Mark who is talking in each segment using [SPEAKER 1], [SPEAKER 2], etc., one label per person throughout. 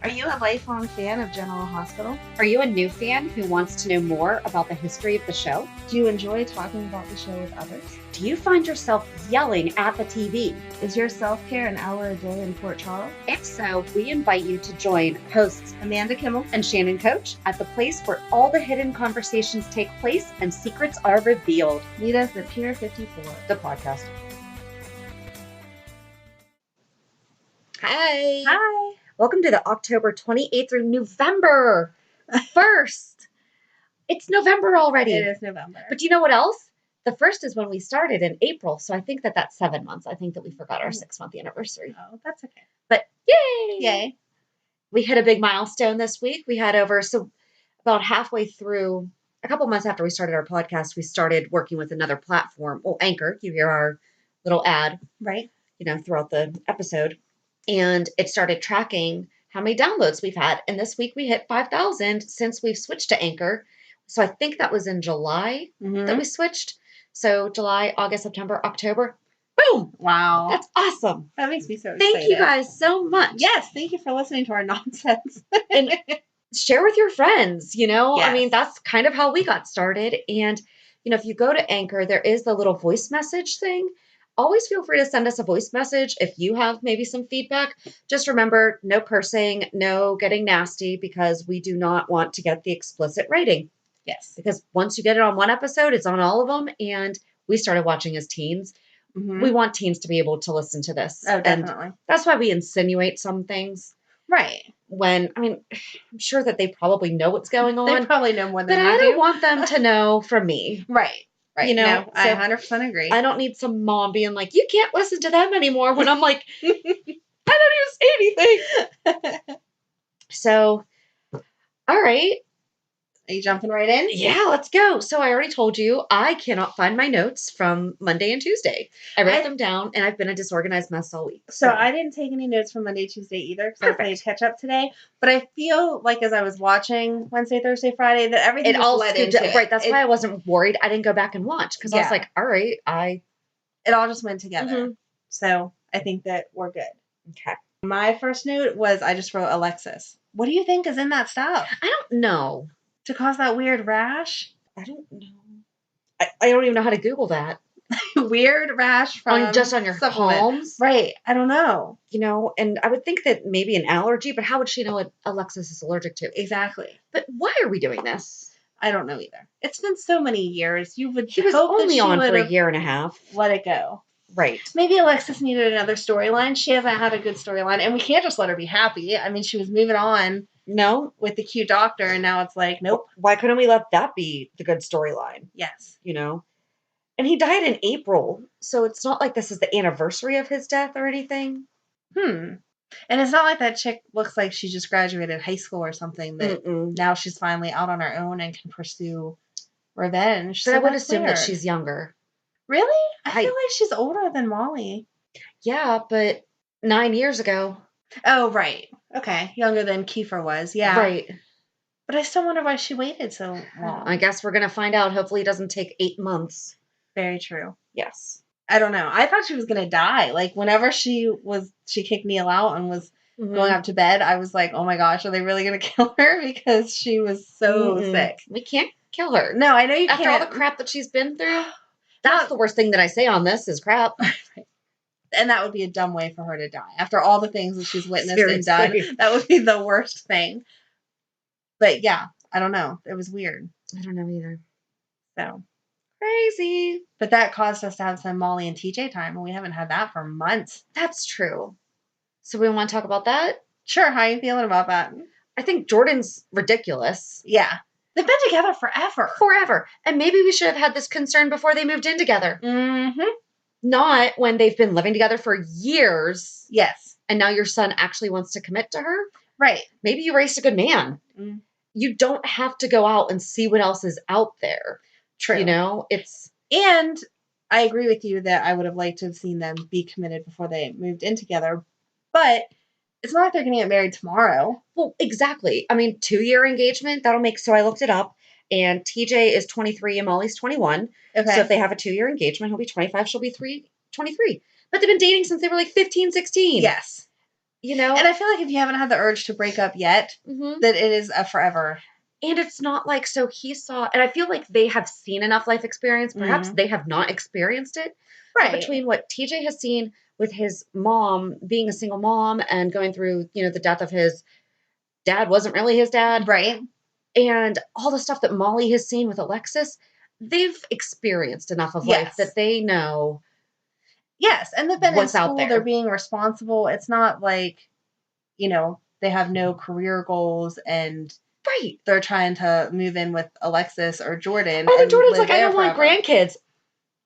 [SPEAKER 1] Are you a lifelong fan of General Hospital?
[SPEAKER 2] Are you a new fan who wants to know more about the history of the show?
[SPEAKER 1] Do you enjoy talking about the show with others?
[SPEAKER 2] Do you find yourself yelling at the TV?
[SPEAKER 1] Is your self-care an hour a day in Port Charles?
[SPEAKER 2] If so, we invite you to join hosts
[SPEAKER 1] Amanda Kimmel
[SPEAKER 2] and Shannon Coach at the place where all the hidden conversations take place and secrets are revealed.
[SPEAKER 1] Meet us at Pier 54,
[SPEAKER 2] the podcast. Hi.
[SPEAKER 1] Hi.
[SPEAKER 2] Welcome to the October 28th through November 1st. It's November already.
[SPEAKER 1] It is November.
[SPEAKER 2] But do you know what else? The 1st is when we started in April. So I think that that's 7 months. I think that we forgot our 6-month anniversary.
[SPEAKER 1] Oh, that's okay.
[SPEAKER 2] But yay!
[SPEAKER 1] Yay.
[SPEAKER 2] We hit a big milestone this week. We had about halfway through, a couple months after we started our podcast, we started working with another platform. Well, Anchor. You hear our little ad.
[SPEAKER 1] Right.
[SPEAKER 2] Throughout the episode. And it started tracking how many downloads we've had. And this week we hit 5,000 since we've switched to Anchor. So I think that was in July that we switched. So July, August, September, October. Boom!
[SPEAKER 1] Wow.
[SPEAKER 2] That's awesome.
[SPEAKER 1] That makes me so excited.
[SPEAKER 2] Thank you guys so much.
[SPEAKER 1] Yes, thank you for listening to our nonsense.
[SPEAKER 2] And share with your friends,
[SPEAKER 1] Yes.
[SPEAKER 2] I mean, that's kind of how we got started. And, if you go to Anchor, there is the little voice message thing. Always feel free to send us a voice message if you have maybe some feedback. Just remember, no cursing, no getting nasty, because we do not want to get the explicit rating.
[SPEAKER 1] Yes.
[SPEAKER 2] Because once you get it on one episode, it's on all of them. And we started watching as teens.
[SPEAKER 1] Mm-hmm.
[SPEAKER 2] We want teens to be able to listen to this.
[SPEAKER 1] Oh, definitely.
[SPEAKER 2] And that's why we insinuate some things.
[SPEAKER 1] Right.
[SPEAKER 2] I'm sure that they probably know what's going on.
[SPEAKER 1] They probably know more than
[SPEAKER 2] but I don't want them to know from me.
[SPEAKER 1] Right. Right.
[SPEAKER 2] No,
[SPEAKER 1] I 100% agree.
[SPEAKER 2] I don't need some mom being like, you can't listen to them anymore, when I'm like, I don't even say anything. So, all right.
[SPEAKER 1] Are you jumping right in?
[SPEAKER 2] Yeah, let's go. So I already told you I cannot find my notes from Monday and Tuesday. I wrote them down, and I've been a disorganized mess all week.
[SPEAKER 1] So I didn't take any notes from Monday, Tuesday either, because I played catch up today. But I feel like as I was watching Wednesday, Thursday, Friday, that everything
[SPEAKER 2] all
[SPEAKER 1] led into it.
[SPEAKER 2] Right, that's why I wasn't worried. I didn't go back and watch, because I was like, all right,
[SPEAKER 1] it all just went together. Mm-hmm. So I think that we're good.
[SPEAKER 2] Okay.
[SPEAKER 1] My first note was I just wrote Alexis. What do you think is in that stuff?
[SPEAKER 2] I don't know.
[SPEAKER 1] To cause that weird rash?
[SPEAKER 2] I don't know. I don't even know how to Google that.
[SPEAKER 1] Weird rash from
[SPEAKER 2] just on your palms?
[SPEAKER 1] Right. I don't know.
[SPEAKER 2] And I would think that maybe an allergy, but how would she know what Alexis is allergic to?
[SPEAKER 1] Exactly.
[SPEAKER 2] But why are we doing this?
[SPEAKER 1] I don't know either. It's been so many years.
[SPEAKER 2] He was only on for a year and a half.
[SPEAKER 1] Let it go.
[SPEAKER 2] Right.
[SPEAKER 1] Maybe Alexis needed another storyline. She hasn't had a good storyline, and we can't just let her be happy. I mean, she was moving on.
[SPEAKER 2] No,
[SPEAKER 1] with the cute doctor, and now it's like, nope.
[SPEAKER 2] Why couldn't we let that be the good storyline?
[SPEAKER 1] Yes.
[SPEAKER 2] And he died in April, so it's not like this is the anniversary of his death or anything.
[SPEAKER 1] And it's not like that chick looks like she just graduated high school or something, that now she's finally out on her own and can pursue revenge.
[SPEAKER 2] But I would assume that she's younger.
[SPEAKER 1] Really? I feel like she's older than Molly.
[SPEAKER 2] Yeah, but 9 years ago.
[SPEAKER 1] Oh, right. Okay. Younger than Kiefer was. Yeah.
[SPEAKER 2] Right.
[SPEAKER 1] But I still wonder why she waited so long.
[SPEAKER 2] I guess we're going to find out. Hopefully it doesn't take 8 months.
[SPEAKER 1] Very true.
[SPEAKER 2] Yes.
[SPEAKER 1] I don't know. I thought she was going to die. Like, whenever she kicked Neil out and was going up to bed, I was like, oh my gosh, are they really going to kill her? Because she was so sick.
[SPEAKER 2] We can't kill her.
[SPEAKER 1] No, I know you can't.
[SPEAKER 2] After all the crap that she's been through. That's the worst thing that I say on this is crap.
[SPEAKER 1] And that would be a dumb way for her to die. After all the things that she's witnessed and done, that would be the worst thing. But yeah, I don't know. It was weird.
[SPEAKER 2] I don't know either.
[SPEAKER 1] So
[SPEAKER 2] crazy.
[SPEAKER 1] But that caused us to have some Molly and TJ time, and we haven't had that for months.
[SPEAKER 2] That's true. So we want to talk about that?
[SPEAKER 1] Sure. How are you feeling about that?
[SPEAKER 2] I think Jordan's ridiculous.
[SPEAKER 1] Yeah. They've been together forever.
[SPEAKER 2] Forever. And maybe we should have had this concern before they moved in together.
[SPEAKER 1] Mm-hmm.
[SPEAKER 2] Not when they've been living together for years.
[SPEAKER 1] Yes.
[SPEAKER 2] And now your son actually wants to commit to her.
[SPEAKER 1] Right.
[SPEAKER 2] Maybe you raised a good man. Mm. You don't have to go out and see what else is out there.
[SPEAKER 1] True. And I agree with you that I would have liked to have seen them be committed before they moved in together. But it's not like they're going to get married tomorrow.
[SPEAKER 2] Well, exactly. I mean, 2-year engagement, so I looked it up. And TJ is 23 and Molly's 21.
[SPEAKER 1] Okay.
[SPEAKER 2] So if they have a 2-year engagement, he'll be 25, she'll be 23. But they've been dating since they were like 15, 16.
[SPEAKER 1] Yes.
[SPEAKER 2] You know?
[SPEAKER 1] And I feel like if you haven't had the urge to break up yet, that it is a forever.
[SPEAKER 2] And it's not like, so he saw, and I feel like they have seen enough life experience. Perhaps they have not experienced it. But
[SPEAKER 1] Right.
[SPEAKER 2] between what TJ has seen with his mom, being a single mom and going through, you know, the death of his dad wasn't really his dad.
[SPEAKER 1] Right.
[SPEAKER 2] And all the stuff that Molly has seen with Alexis, they've experienced enough of life that they know.
[SPEAKER 1] Yes. And they've been in
[SPEAKER 2] what's out
[SPEAKER 1] school. They're
[SPEAKER 2] there.
[SPEAKER 1] being responsible. It's not like, you know, they have no career goals and
[SPEAKER 2] Right.
[SPEAKER 1] they're trying to move in with Alexis or Jordan.
[SPEAKER 2] Oh,
[SPEAKER 1] and
[SPEAKER 2] and Jordan's
[SPEAKER 1] live
[SPEAKER 2] like, I
[SPEAKER 1] there
[SPEAKER 2] don't want
[SPEAKER 1] forever.
[SPEAKER 2] grandkids.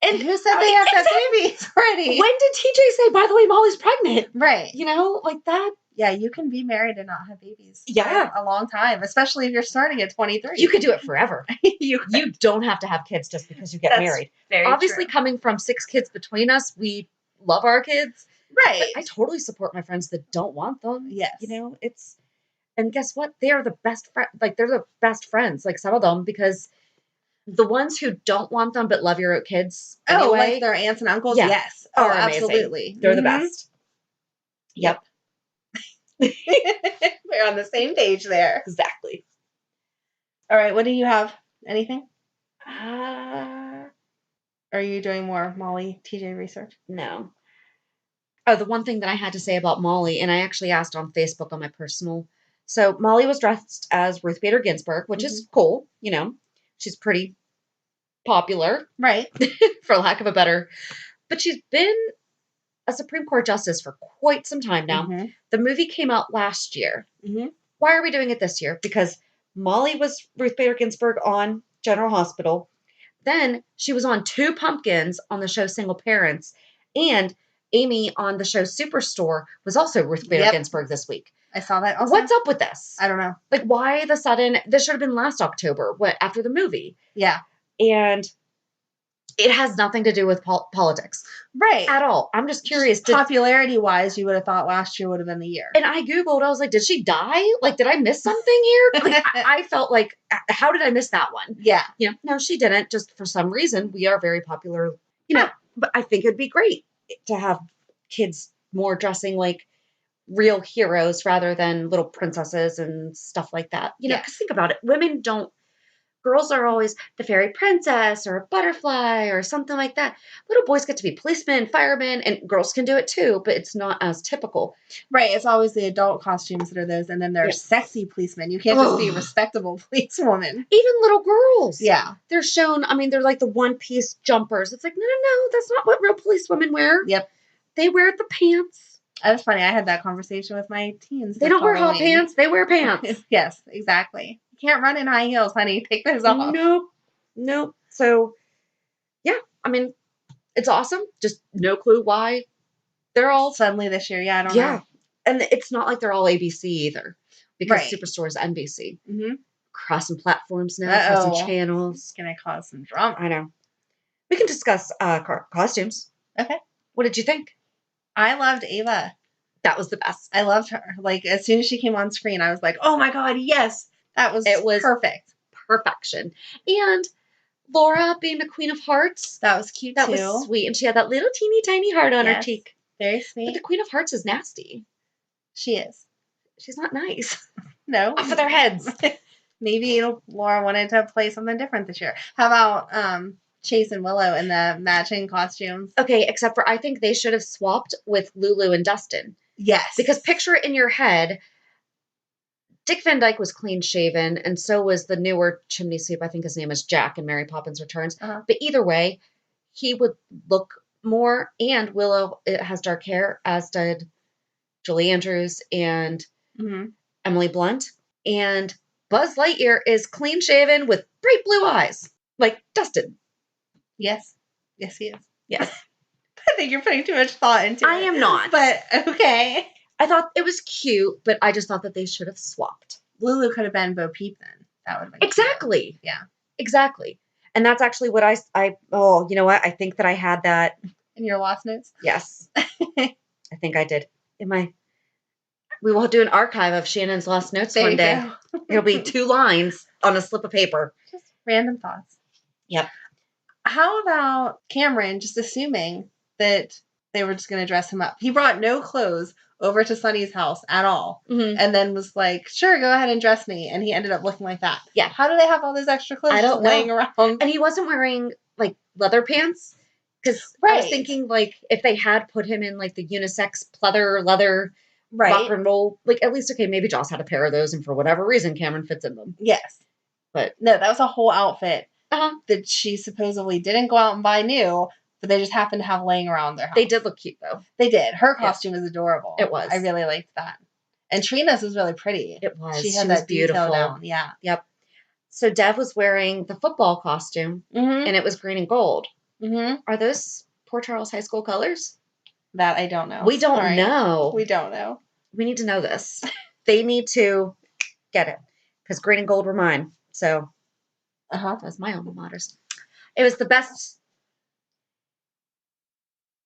[SPEAKER 2] And
[SPEAKER 1] who said they have to have babies already?
[SPEAKER 2] When did TJ say, by the way, Molly's pregnant?
[SPEAKER 1] Right.
[SPEAKER 2] You know, like that.
[SPEAKER 1] Yeah, you can be married and not have babies.
[SPEAKER 2] Yeah.
[SPEAKER 1] For a long time, especially if you're starting at 23.
[SPEAKER 2] You could do it forever.
[SPEAKER 1] you
[SPEAKER 2] don't have to have kids just because you get married.
[SPEAKER 1] Very
[SPEAKER 2] Obviously,
[SPEAKER 1] true.
[SPEAKER 2] coming from 6 kids between us, we love our kids.
[SPEAKER 1] Right.
[SPEAKER 2] But I totally support my friends that don't want them.
[SPEAKER 1] Yes.
[SPEAKER 2] You know, it's, and guess what? They are the best friend. Like, they're the best friends, like some of them, because the ones who don't want them but love your kids anyway.
[SPEAKER 1] Oh, like their aunts and uncles?
[SPEAKER 2] Yeah.
[SPEAKER 1] Yes.
[SPEAKER 2] Oh,
[SPEAKER 1] absolutely.
[SPEAKER 2] They're the best. Yep.
[SPEAKER 1] We're on the same page there.
[SPEAKER 2] Exactly.
[SPEAKER 1] All right. What do you have? Anything?
[SPEAKER 2] Are
[SPEAKER 1] you doing more Molly TJ research?
[SPEAKER 2] No. Oh, the one thing that I had to say about Molly, and I actually asked on Facebook on my personal. So Molly was dressed as Ruth Bader Ginsburg, which is cool. You know, she's pretty popular.
[SPEAKER 1] Right.
[SPEAKER 2] For lack of a better. But she's been a Supreme Court justice for quite some time now. The movie came out last year. Why are we doing it this year? Because Molly was Ruth Bader Ginsburg on General Hospital. Then she was on 2 Pumpkins on the show Single Parents. And Amy on the show Superstore was also Ruth Bader Ginsburg this week.
[SPEAKER 1] I saw that also.
[SPEAKER 2] What's up with this?
[SPEAKER 1] I don't know.
[SPEAKER 2] Like, why the sudden... This should have been last October, after the movie.
[SPEAKER 1] Yeah.
[SPEAKER 2] And it has nothing to do with politics.
[SPEAKER 1] Right.
[SPEAKER 2] At all. I'm just curious.
[SPEAKER 1] Popularity-wise, you would have thought last year would have been the year.
[SPEAKER 2] And I Googled, I was like, did she die? Like, did I miss something here? Like, I felt like, how did I miss that one?
[SPEAKER 1] Yeah.
[SPEAKER 2] You know, no, she didn't. Just for some reason, we are very popular. You know, but I think it'd be great to have kids more dressing like real heroes rather than little princesses and stuff like that. You know, because think about it. Girls are always the fairy princess or a butterfly or something like that. Little boys get to be policemen, firemen, and girls can do it too, but it's not as typical.
[SPEAKER 1] Right. It's always the adult costumes that are those, and then there's sexy policemen. You can't just be a respectable policewoman.
[SPEAKER 2] Even little girls.
[SPEAKER 1] Yeah.
[SPEAKER 2] They're shown, I mean, they're like the one-piece jumpers. It's like, no, that's not what real policewomen wear.
[SPEAKER 1] Yep.
[SPEAKER 2] They wear the pants.
[SPEAKER 1] That's funny. I had that conversation with my teens.
[SPEAKER 2] They don't wear hot pants. They wear pants.
[SPEAKER 1] Yes, exactly. You can't run in high heels, honey. Take those off.
[SPEAKER 2] Nope. So, yeah. I mean, it's awesome. Just no clue why they're all...
[SPEAKER 1] Suddenly this year. Yeah, I don't know.
[SPEAKER 2] And it's not like they're all ABC either. Because Superstore is NBC. Crossing platforms now. Crossing channels.
[SPEAKER 1] It's going to cause some drama.
[SPEAKER 2] I know. We can discuss costumes.
[SPEAKER 1] Okay.
[SPEAKER 2] What did you think?
[SPEAKER 1] I loved Ava.
[SPEAKER 2] That was the best.
[SPEAKER 1] I loved her. Like, as soon as she came on screen, I was like, oh my God, yes. It was perfect.
[SPEAKER 2] Perfection. And Laura being the Queen of Hearts.
[SPEAKER 1] That was cute too.
[SPEAKER 2] That was sweet. And she had that little teeny tiny heart on her cheek.
[SPEAKER 1] Very sweet.
[SPEAKER 2] But the Queen of Hearts is nasty.
[SPEAKER 1] She is.
[SPEAKER 2] She's not nice.
[SPEAKER 1] No.
[SPEAKER 2] Off of their heads.
[SPEAKER 1] Maybe Laura wanted to play something different this year. How about Chase and Willow in the matching costumes?
[SPEAKER 2] Okay, except for I think they should have swapped with Lulu and Dustin.
[SPEAKER 1] Yes.
[SPEAKER 2] Because picture it in your head, Dick Van Dyke was clean shaven, and so was the newer chimney sweep. I think his name is Jack in Mary Poppins Returns. But either way, he would look more, and Willow has dark hair, as did Julie Andrews and Emily Blunt. And Buzz Lightyear is clean shaven with bright blue eyes, like Dustin.
[SPEAKER 1] Yes. Yes, he is.
[SPEAKER 2] Yes.
[SPEAKER 1] I think you're putting too much thought into it.
[SPEAKER 2] I am not.
[SPEAKER 1] But okay.
[SPEAKER 2] I thought it was cute, but I just thought that they should have swapped.
[SPEAKER 1] Lulu could have been Bo Peep then. That would have been
[SPEAKER 2] exactly.
[SPEAKER 1] Cute. Yeah.
[SPEAKER 2] Exactly. And that's actually what oh, you know what? I think that I had that.
[SPEAKER 1] In your lost notes?
[SPEAKER 2] Yes. I think I did. We will do an archive of Shannon's lost notes one day. It'll be 2 lines on a slip of paper.
[SPEAKER 1] Just random thoughts.
[SPEAKER 2] Yep.
[SPEAKER 1] How about Cameron just assuming that they were just going to dress him up. He brought no clothes over to Sunny's house at all.
[SPEAKER 2] Mm-hmm.
[SPEAKER 1] And then was like, sure, go ahead and dress me. And he ended up looking like that.
[SPEAKER 2] Yeah.
[SPEAKER 1] How do they have all those extra clothes
[SPEAKER 2] I don't
[SPEAKER 1] just laying around?
[SPEAKER 2] And he wasn't wearing, like, leather pants. Because I was thinking, like, if they had put him in, like, the unisex leather rock and roll, like, at least, okay, maybe Joss had a pair of those, and for whatever reason, Cameron fits in them.
[SPEAKER 1] Yes.
[SPEAKER 2] But
[SPEAKER 1] no, that was a whole outfit that she supposedly didn't go out and buy new, but they just happened to have laying around their house.
[SPEAKER 2] They did look cute, though.
[SPEAKER 1] They did. Her costume was adorable.
[SPEAKER 2] It was.
[SPEAKER 1] I really liked that. And Trina's was really pretty.
[SPEAKER 2] It was.
[SPEAKER 1] She had that detail down. Yeah.
[SPEAKER 2] Yep. So Dev was wearing the football costume, and it was green and gold. Mm-hmm. Are those Port Charles High School colors?
[SPEAKER 1] That I don't know.
[SPEAKER 2] We don't know.
[SPEAKER 1] We don't know.
[SPEAKER 2] We need to know this. They need to get it. Because green and gold were mine. So that was my alma maters. It was the best.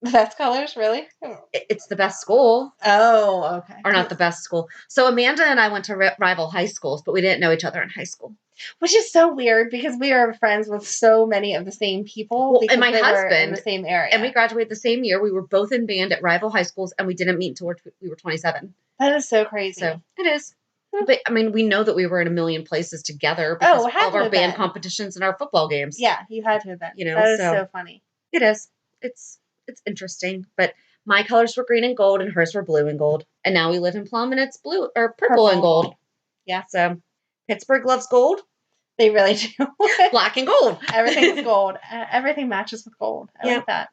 [SPEAKER 1] The best colors, really?
[SPEAKER 2] It's the best school.
[SPEAKER 1] Oh, okay.
[SPEAKER 2] Or not the best school. So Amanda and I went to rival high schools, but we didn't know each other in high school.
[SPEAKER 1] Which is so weird because we are friends with so many of the same people.
[SPEAKER 2] Well, and my husband
[SPEAKER 1] were in the same area.
[SPEAKER 2] And we graduated the same year. We were both in band at rival high schools, and we didn't meet until we were 27.
[SPEAKER 1] That is so crazy.
[SPEAKER 2] So it is. But I mean, we know that we were in a million places together because of all of our band competitions and our football games.
[SPEAKER 1] Yeah, you had to have been.
[SPEAKER 2] You know,
[SPEAKER 1] that is so funny.
[SPEAKER 2] It is. It's interesting. But my colors were green and gold, and hers were blue and gold. And now we live in Plum, and it's blue or purple and gold.
[SPEAKER 1] Yeah.
[SPEAKER 2] So Pittsburgh loves gold.
[SPEAKER 1] They really do.
[SPEAKER 2] Black and gold.
[SPEAKER 1] Everything is gold. Everything matches with gold. I like that.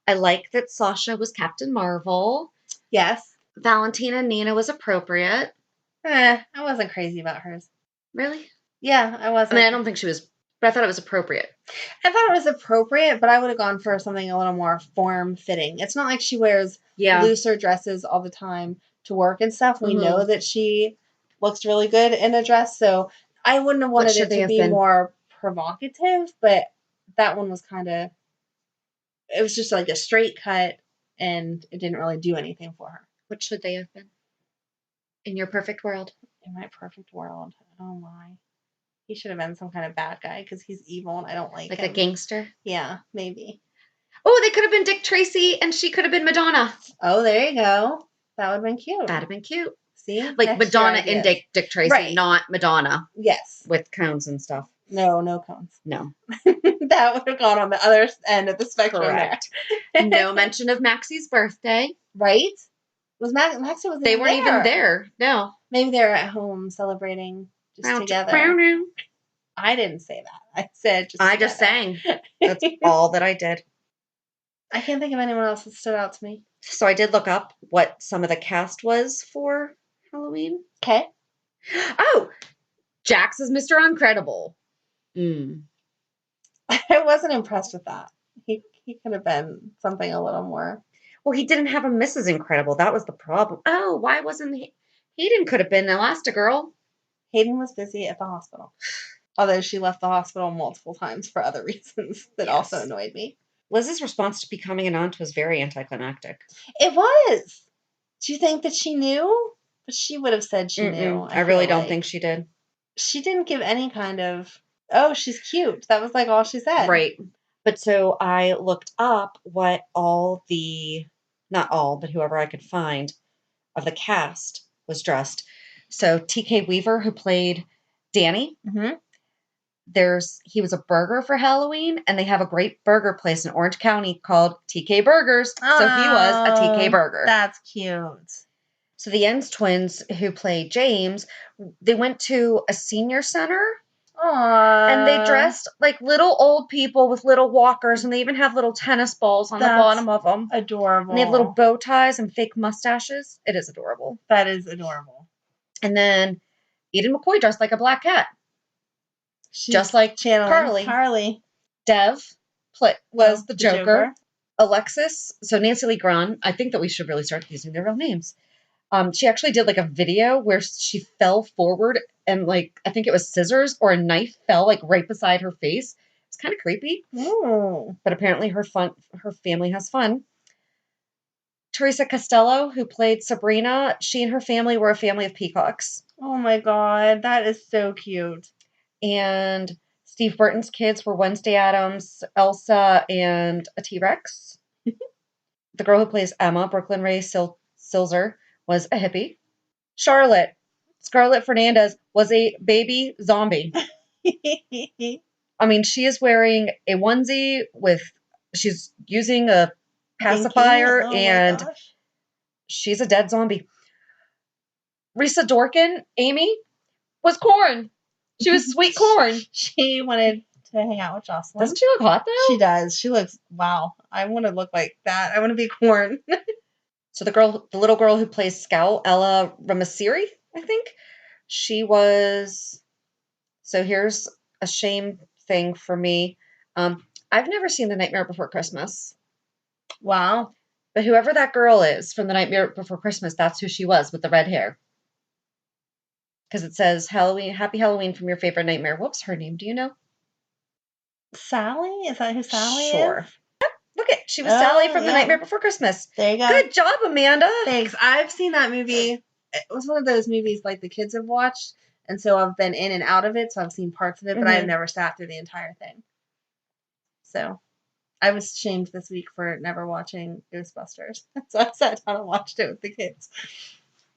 [SPEAKER 2] I like that Sasha was Captain Marvel.
[SPEAKER 1] Yes.
[SPEAKER 2] Valentina Nina was appropriate.
[SPEAKER 1] I wasn't crazy about hers.
[SPEAKER 2] Really?
[SPEAKER 1] Yeah, I wasn't.
[SPEAKER 2] I mean, I don't think she was, but I thought it was appropriate.
[SPEAKER 1] I thought it was appropriate, but I would have gone for something a little more form-fitting. It's not like she wears looser dresses all the time to work and stuff. We know that she looks really good in a dress, so I wouldn't have wanted it to be more provocative, but that one was kind of, it was just like a straight cut, and it didn't really do anything for her.
[SPEAKER 2] What should they have been? In your perfect world?
[SPEAKER 1] In my perfect world. Oh my. He should have been some kind of bad guy because he's evil and I don't like him.
[SPEAKER 2] Like a gangster?
[SPEAKER 1] Yeah, maybe.
[SPEAKER 2] Oh, they could have been Dick Tracy and she could have been Madonna.
[SPEAKER 1] Oh, there you go. That would have been cute.
[SPEAKER 2] That'd have been cute.
[SPEAKER 1] See?
[SPEAKER 2] Like Madonna and Dick Tracy, not Madonna.
[SPEAKER 1] Yes.
[SPEAKER 2] With cones and stuff.
[SPEAKER 1] No cones.
[SPEAKER 2] No.
[SPEAKER 1] That would have gone on the other end of the spectrum. Correct.
[SPEAKER 2] No mention of Maxie's birthday.
[SPEAKER 1] Right? Was Maxie was
[SPEAKER 2] They weren't even there. No.
[SPEAKER 1] Maybe they're at home celebrating just together. I didn't say that. I said just
[SPEAKER 2] I just sang. That's all that I did.
[SPEAKER 1] I can't think of anyone else that stood out to me.
[SPEAKER 2] So I did look up what some of the cast was for Halloween.
[SPEAKER 1] Okay.
[SPEAKER 2] Oh! Jax is Mr. Uncredible.
[SPEAKER 1] I wasn't impressed with that. He could have been something a little more.
[SPEAKER 2] Well, he didn't have a Mrs. Incredible. That was the problem. Oh, why wasn't he? Hayden could have been Elastigirl.
[SPEAKER 1] Hayden was busy at the hospital. Although she left the hospital multiple times for other reasons that also annoyed me.
[SPEAKER 2] Liz's response to becoming an aunt was very anticlimactic.
[SPEAKER 1] It was. Do you think that she knew? But she would have said she knew.
[SPEAKER 2] I really don't think she did.
[SPEAKER 1] She didn't give any kind of, oh, she's cute. That was like all she said.
[SPEAKER 2] Right. But so I looked up what all the, not all, but whoever I could find of the cast was dressed. So TK Weaver, who played Danny, he was a burger for Halloween, and they have a great burger place in Orange County called TK Burgers. So he was a TK Burger.
[SPEAKER 1] That's cute.
[SPEAKER 2] So the Yen's twins, who played James, they went to a senior center.
[SPEAKER 1] Aww.
[SPEAKER 2] And they dressed like little old people with little walkers, and they even have little tennis balls on the bottom of them.
[SPEAKER 1] Adorable.
[SPEAKER 2] And they have little bow ties and fake mustaches. It is adorable.
[SPEAKER 1] That is adorable.
[SPEAKER 2] And then Eden McCoy dressed like a black cat.
[SPEAKER 1] She's
[SPEAKER 2] just like Carly. Dev was the Joker. Alexis, so Nancy Lee Grahn, I think that we should really start using their real names. She actually did like a video where she fell forward and like, I think it was scissors or a knife fell like right beside her face. It's kind of creepy.
[SPEAKER 1] Ooh.
[SPEAKER 2] But apparently her family has fun. Teresa Costello, who played Sabrina, she and her family were a family of peacocks.
[SPEAKER 1] Oh my God, that is so cute.
[SPEAKER 2] And Steve Burton's kids were Wednesday Addams, Elsa, and a T-Rex. The girl who plays Emma, Brooklyn Ray Silzer, was a hippie. Charlotte, Scarlett Fernandez, was a baby zombie. I mean, she is wearing a onesie she's using a pacifier, and she's a dead zombie. Risa Dorkin, Amy, was corn. She was sweet corn.
[SPEAKER 1] She wanted to hang out with Jocelyn.
[SPEAKER 2] Doesn't she look hot, though?
[SPEAKER 1] She does. She looks, wow. I want to look like that. I want to be corn.
[SPEAKER 2] So the little girl who plays Scout, Ella Ramasiri, I think, she was... So here's a shame thing for me. I've never seen The Nightmare Before Christmas.
[SPEAKER 1] Wow.
[SPEAKER 2] But whoever that girl is from The Nightmare Before Christmas, that's who she was with the red hair. Because it says Happy Halloween from your favorite nightmare. What's her name? Do you know?
[SPEAKER 1] Sally? Is that who Sally is?
[SPEAKER 2] Sure. Yep. Look at, she was Sally from The Nightmare Before Christmas.
[SPEAKER 1] There you go.
[SPEAKER 2] Good job, Amanda.
[SPEAKER 1] Thanks. I've seen that movie. It was one of those movies like the kids have watched. And so I've been in and out of it. So I've seen parts of it, but I've never sat through the entire thing. So I was shamed this week for never watching Ghostbusters. So I sat down and watched it with the kids.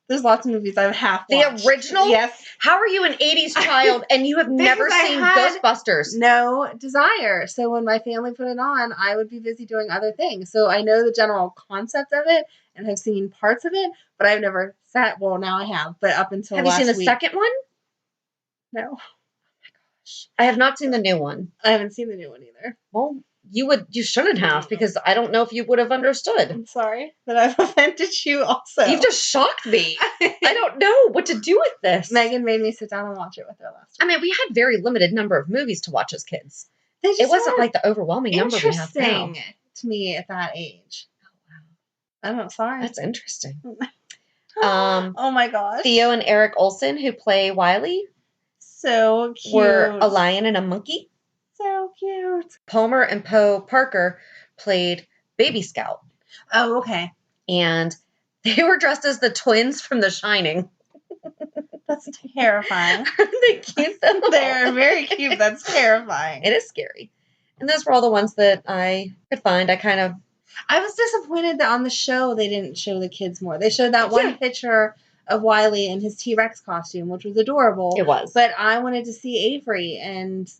[SPEAKER 1] There's lots of movies I've half watched.
[SPEAKER 2] The original?
[SPEAKER 1] Yes.
[SPEAKER 2] How are you an 80s child and you have never seen Ghostbusters?
[SPEAKER 1] No desire. So when my family put it on, I would be busy doing other things. So I know the general concept of it and have seen parts of it, but I've never sat. Well, now I have, but up until last week.
[SPEAKER 2] Have you seen the second one?
[SPEAKER 1] No. Oh
[SPEAKER 2] my gosh. I have not seen the new one.
[SPEAKER 1] I haven't seen the new one either.
[SPEAKER 2] Well, you shouldn't have, because I don't know if you would have understood.
[SPEAKER 1] I'm sorry that I've offended you also.
[SPEAKER 2] You've just shocked me. I don't know what to do with this.
[SPEAKER 1] Megan made me sit down and watch it with her last week.
[SPEAKER 2] I mean, we had very limited number of movies to watch as kids. It wasn't like the overwhelming number we have now.
[SPEAKER 1] Interesting to me at that age. Oh, wow. I'm sorry.
[SPEAKER 2] That's interesting.
[SPEAKER 1] Oh my gosh.
[SPEAKER 2] Theo and Eric Olsen, who play Wiley.
[SPEAKER 1] So cute.
[SPEAKER 2] Were a lion and a monkey.
[SPEAKER 1] So cute.
[SPEAKER 2] Palmer and Poe Parker played Baby Scout.
[SPEAKER 1] Oh, okay.
[SPEAKER 2] And they were dressed as the twins from The Shining.
[SPEAKER 1] That's terrifying.
[SPEAKER 2] Aren't they cute though?
[SPEAKER 1] They're very cute. That's terrifying.
[SPEAKER 2] It is scary. And those were all the ones that I could find.
[SPEAKER 1] I was disappointed that on the show they didn't show the kids more. They showed that one picture of Wiley in his T-Rex costume, which was adorable.
[SPEAKER 2] It was.
[SPEAKER 1] But I wanted to see Avery and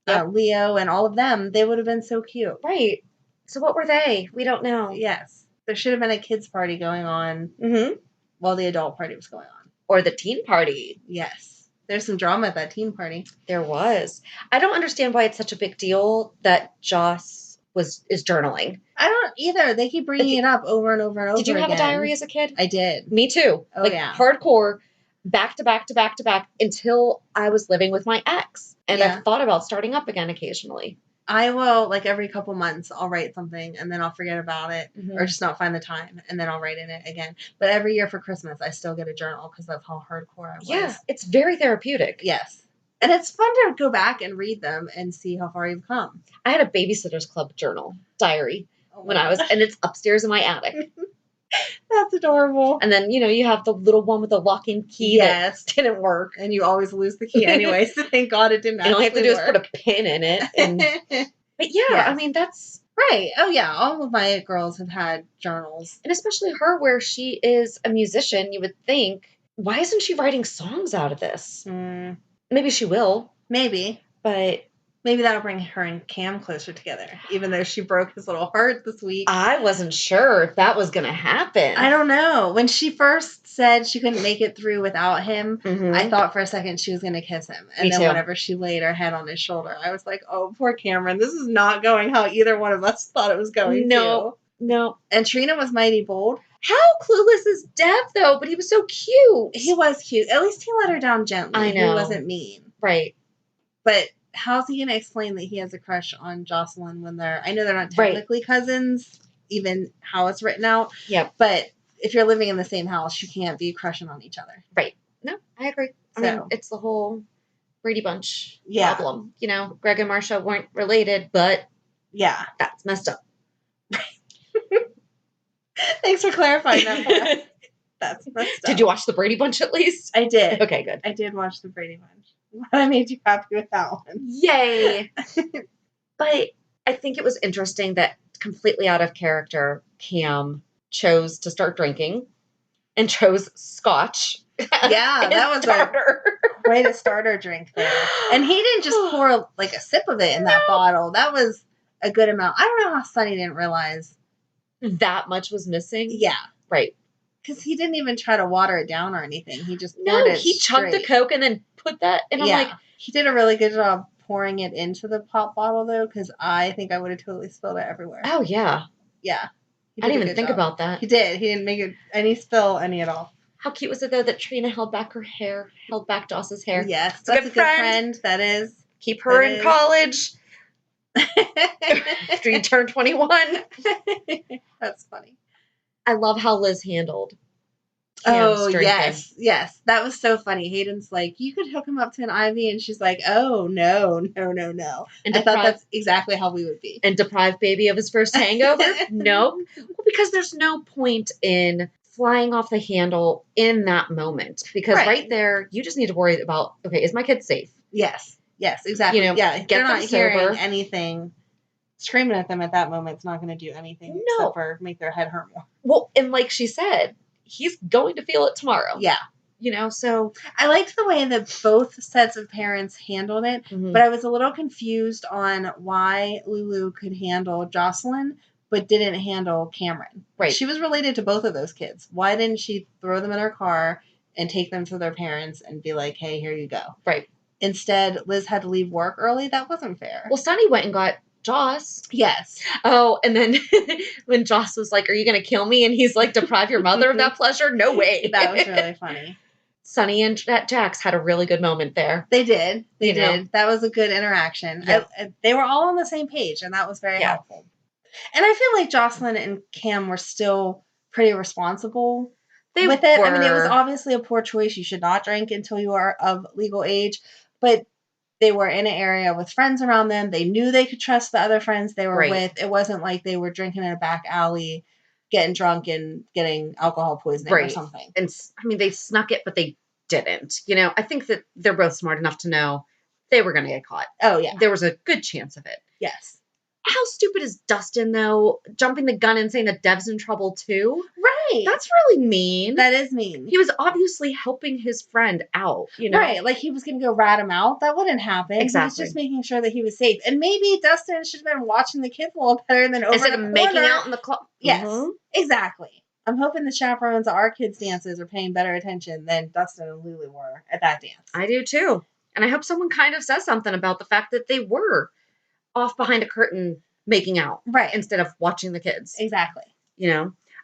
[SPEAKER 1] Leo and all of them. They would have been so cute.
[SPEAKER 2] Right. So what were they? We don't know.
[SPEAKER 1] Yes. There should have been a kids party going on while the adult party was going on.
[SPEAKER 2] Or the teen party.
[SPEAKER 1] Yes. There's some drama at that teen party.
[SPEAKER 2] There was. I don't understand why it's such a big deal that Joss is journaling.
[SPEAKER 1] I don't either. They keep bringing it up over and over and over again.
[SPEAKER 2] Did you have a diary as a kid?
[SPEAKER 1] I did.
[SPEAKER 2] Me too.
[SPEAKER 1] Oh, yeah.
[SPEAKER 2] Hardcore, back to back to back to back, until I was living with my ex. And I've thought about starting up again occasionally.
[SPEAKER 1] I will, every couple months, I'll write something and then I'll forget about it or just not find the time, and then I'll write in it again. But every year for Christmas, I still get a journal because that's how hardcore I was.
[SPEAKER 2] Yeah, it's very therapeutic.
[SPEAKER 1] Yes. And it's fun to go back and read them and see how far you've come.
[SPEAKER 2] I had a Babysitter's Club diary when I was, and it's upstairs in my attic.
[SPEAKER 1] That's adorable.
[SPEAKER 2] And then, you have the little one with the locking key that didn't work.
[SPEAKER 1] And you always lose the key anyway, so thank God it didn't
[SPEAKER 2] and all you have to do is put a pin in it. But I mean, that's...
[SPEAKER 1] Right. Oh, yeah. All of my girls have had journals.
[SPEAKER 2] And especially her, where she is a musician, you would think, why isn't she writing songs out of this? Maybe she will.
[SPEAKER 1] Maybe.
[SPEAKER 2] But
[SPEAKER 1] maybe that'll bring her and Cam closer together, even though she broke his little heart this week.
[SPEAKER 2] I wasn't sure if that was going to happen.
[SPEAKER 1] I don't know. When she first said she couldn't make it through without him, I thought for a second she was going to kiss him. And then whenever she laid her head on his shoulder, I was like, oh, poor Cameron. This is not going how either one of us thought it was going to.
[SPEAKER 2] No.
[SPEAKER 1] And Trina was mighty bold.
[SPEAKER 2] How clueless is Dev, though? But he was so cute.
[SPEAKER 1] He was cute. At least he let her down gently.
[SPEAKER 2] I know.
[SPEAKER 1] He wasn't mean.
[SPEAKER 2] Right.
[SPEAKER 1] But how's he going to explain that he has a crush on Jocelyn when I know they're not technically cousins, even how it's written out.
[SPEAKER 2] Yeah.
[SPEAKER 1] But if you're living in the same house, you can't be crushing on each other.
[SPEAKER 2] Right. No, I agree. I mean, it's the whole Brady Bunch problem. Greg and Marsha weren't related, but that's messed up.
[SPEAKER 1] Thanks for clarifying that part. That's messed up.
[SPEAKER 2] Did you watch the Brady Bunch at least?
[SPEAKER 1] I did.
[SPEAKER 2] Okay, good.
[SPEAKER 1] I did watch the Brady Bunch. But I made you happy with that one.
[SPEAKER 2] Yay! But I think it was interesting that completely out of character, Cam chose to start drinking and chose scotch.
[SPEAKER 1] Yeah, that was quite a starter drink there. And he didn't just pour like a sip of it in that bottle. That was a good amount. I don't know how Sonny didn't realize
[SPEAKER 2] that much was missing.
[SPEAKER 1] Yeah.
[SPEAKER 2] Right.
[SPEAKER 1] Because he didn't even try to water it down or anything. He just poured it
[SPEAKER 2] he chugged the Coke and then put that, and I'm like...
[SPEAKER 1] He did a really good job pouring it into the pop bottle, though, because I think I would have totally spilled it everywhere.
[SPEAKER 2] Oh, yeah.
[SPEAKER 1] Yeah.
[SPEAKER 2] I didn't even think about that.
[SPEAKER 1] He did. He didn't make it any spill any at all.
[SPEAKER 2] How cute was it, though, that Trina held back Joss's hair?
[SPEAKER 1] Yes, that's a good friend. That is.
[SPEAKER 2] Keep her in college. After you turn 21.
[SPEAKER 1] That's funny.
[SPEAKER 2] I love how Liz handled
[SPEAKER 1] Cam's drinking. Yes. That was so funny. Hayden's like, you could hook him up to an IV, and she's like, oh, no. And I thought that's exactly how we would be.
[SPEAKER 2] And deprive baby of his first hangover? Nope. Well, because there's no point in flying off the handle in that moment. Because right there, you just need to worry about, okay, is my kid safe?
[SPEAKER 1] Yes, exactly.
[SPEAKER 2] Get
[SPEAKER 1] they're
[SPEAKER 2] them
[SPEAKER 1] not
[SPEAKER 2] sober.
[SPEAKER 1] Hearing anything. Screaming at them at that moment, it's not going to do anything except for make their head hurt more.
[SPEAKER 2] Well, and like she said, he's going to feel it tomorrow.
[SPEAKER 1] Yeah.
[SPEAKER 2] So...
[SPEAKER 1] I liked the way that both sets of parents handled it, but I was a little confused on why Lulu could handle Jocelyn, but didn't handle Cameron.
[SPEAKER 2] Right.
[SPEAKER 1] She was related to both of those kids. Why didn't she throw them in her car and take them to their parents and be like, hey, here you go?
[SPEAKER 2] Right.
[SPEAKER 1] Instead, Liz had to leave work early. That wasn't fair.
[SPEAKER 2] Well, Sonny went and got Joss.
[SPEAKER 1] Yes.
[SPEAKER 2] Oh, and then when Joss was like, are you going to kill me? And he's like, deprive your mother of that pleasure? No way.
[SPEAKER 1] That was really funny.
[SPEAKER 2] Sonny and Jax had a really good moment there.
[SPEAKER 1] They did. They did. That was a good interaction. Yeah. They were all on the same page, and that was very helpful. And I feel like Jocelyn and Cam were still pretty responsible with it. I mean, it was obviously a poor choice. You should not drink until you are of legal age. But they were in an area with friends around them. They knew they could trust the other friends they were with. It wasn't like they were drinking in a back alley, getting drunk and getting alcohol poisoning or something.
[SPEAKER 2] And I mean, they snuck it, but they didn't. I think that they're both smart enough to know they were going to get caught.
[SPEAKER 1] Oh, yeah.
[SPEAKER 2] There was a good chance of it.
[SPEAKER 1] Yes.
[SPEAKER 2] How stupid is Dustin, though, jumping the gun and saying that Dev's in trouble, too?
[SPEAKER 1] Right.
[SPEAKER 2] That's really mean.
[SPEAKER 1] That is mean.
[SPEAKER 2] He was obviously helping his friend out,
[SPEAKER 1] Right. Like, he was going to go rat him out. That wouldn't happen.
[SPEAKER 2] Exactly.
[SPEAKER 1] He was just making sure that he was safe. And maybe Dustin should have been watching the kids a little better than over
[SPEAKER 2] instead of making out in the club.
[SPEAKER 1] Yes. Exactly. I'm hoping the chaperones at our kids' dances are paying better attention than Dustin and Lulu were at that dance.
[SPEAKER 2] I do, too. And I hope someone kind of says something about the fact that they were off behind a curtain making out.
[SPEAKER 1] Right.
[SPEAKER 2] Instead of watching the kids.
[SPEAKER 1] Exactly.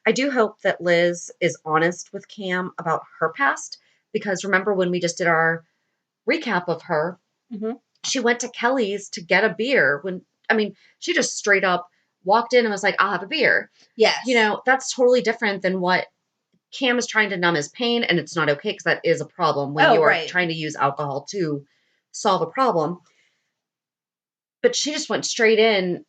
[SPEAKER 2] I do hope that Liz is honest with Cam about her past, because remember when we just did our recap of her, she went to Kelly's to get a beer she just straight up walked in and was like, I'll have a beer.
[SPEAKER 1] Yes.
[SPEAKER 2] That's totally different than what Cam is trying to numb his pain, and it's not okay because that is a problem when you are trying to use alcohol to solve a problem. But she just went straight in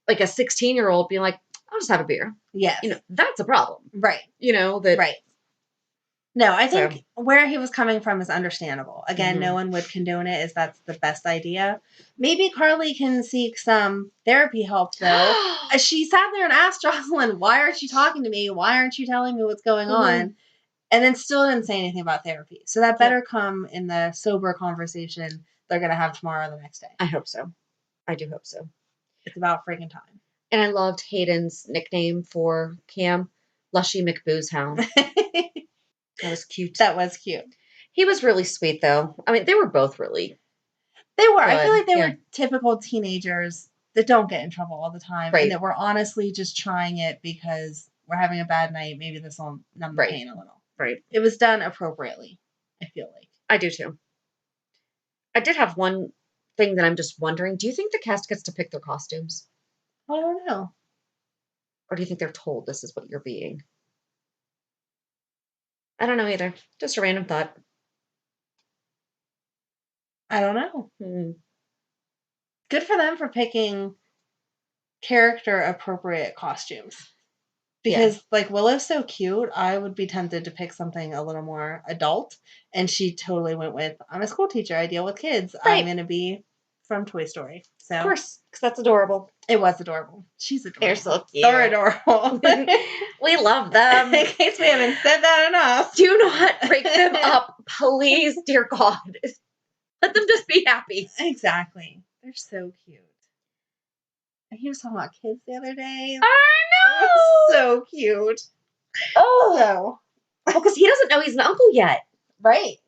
[SPEAKER 2] like a 16-year-old being like, I'll just have a beer.
[SPEAKER 1] Yes.
[SPEAKER 2] That's a problem.
[SPEAKER 1] Right.
[SPEAKER 2] Right.
[SPEAKER 1] No, I think where he was coming from is understandable. Again, no one would condone it as that's the best idea. Maybe Carly can seek some therapy help, though. She sat there and asked Jocelyn, why aren't you talking to me? Why aren't you telling me what's going on? And then still didn't say anything about therapy. So that better come in the sober conversation they're going to have tomorrow or the next day.
[SPEAKER 2] I hope so. I do hope so.
[SPEAKER 1] It's about freaking time.
[SPEAKER 2] And I loved Hayden's nickname for Cam, Lushy McBoozehound. That was cute.
[SPEAKER 1] That was cute.
[SPEAKER 2] He was really sweet, though. I mean, they were both really.
[SPEAKER 1] They were. Good. I feel like they were typical teenagers that don't get in trouble all the time. Right. And that we're honestly just trying it because we're having a bad night. Maybe this will numb the pain a little.
[SPEAKER 2] Right.
[SPEAKER 1] It was done appropriately, I feel like.
[SPEAKER 2] I do, too. I did have one thing that I'm just wondering. Do you think the cast gets to pick their costumes?
[SPEAKER 1] I don't know.
[SPEAKER 2] Or do you think they're told this is what you're being? I don't know either. Just a random thought.
[SPEAKER 1] I don't know. Good for them for picking character appropriate costumes. Because, like, Willow's so cute, I would be tempted to pick something a little more adult. And she totally went with, I'm a school teacher. I deal with kids. Right. I'm going to be from Toy Story. So,
[SPEAKER 2] of course, because that's adorable.
[SPEAKER 1] It was adorable. She's adorable.
[SPEAKER 2] They're so cute.
[SPEAKER 1] They're adorable.
[SPEAKER 2] We love them.
[SPEAKER 1] In case we haven't said that enough.
[SPEAKER 2] Do not break them up, please, dear God. Let them just be happy.
[SPEAKER 1] Exactly. They're so cute. He was talking about kids the other day.
[SPEAKER 2] I know!
[SPEAKER 1] It was so cute.
[SPEAKER 2] Oh! Well, because he doesn't know he's an uncle yet.
[SPEAKER 1] Right.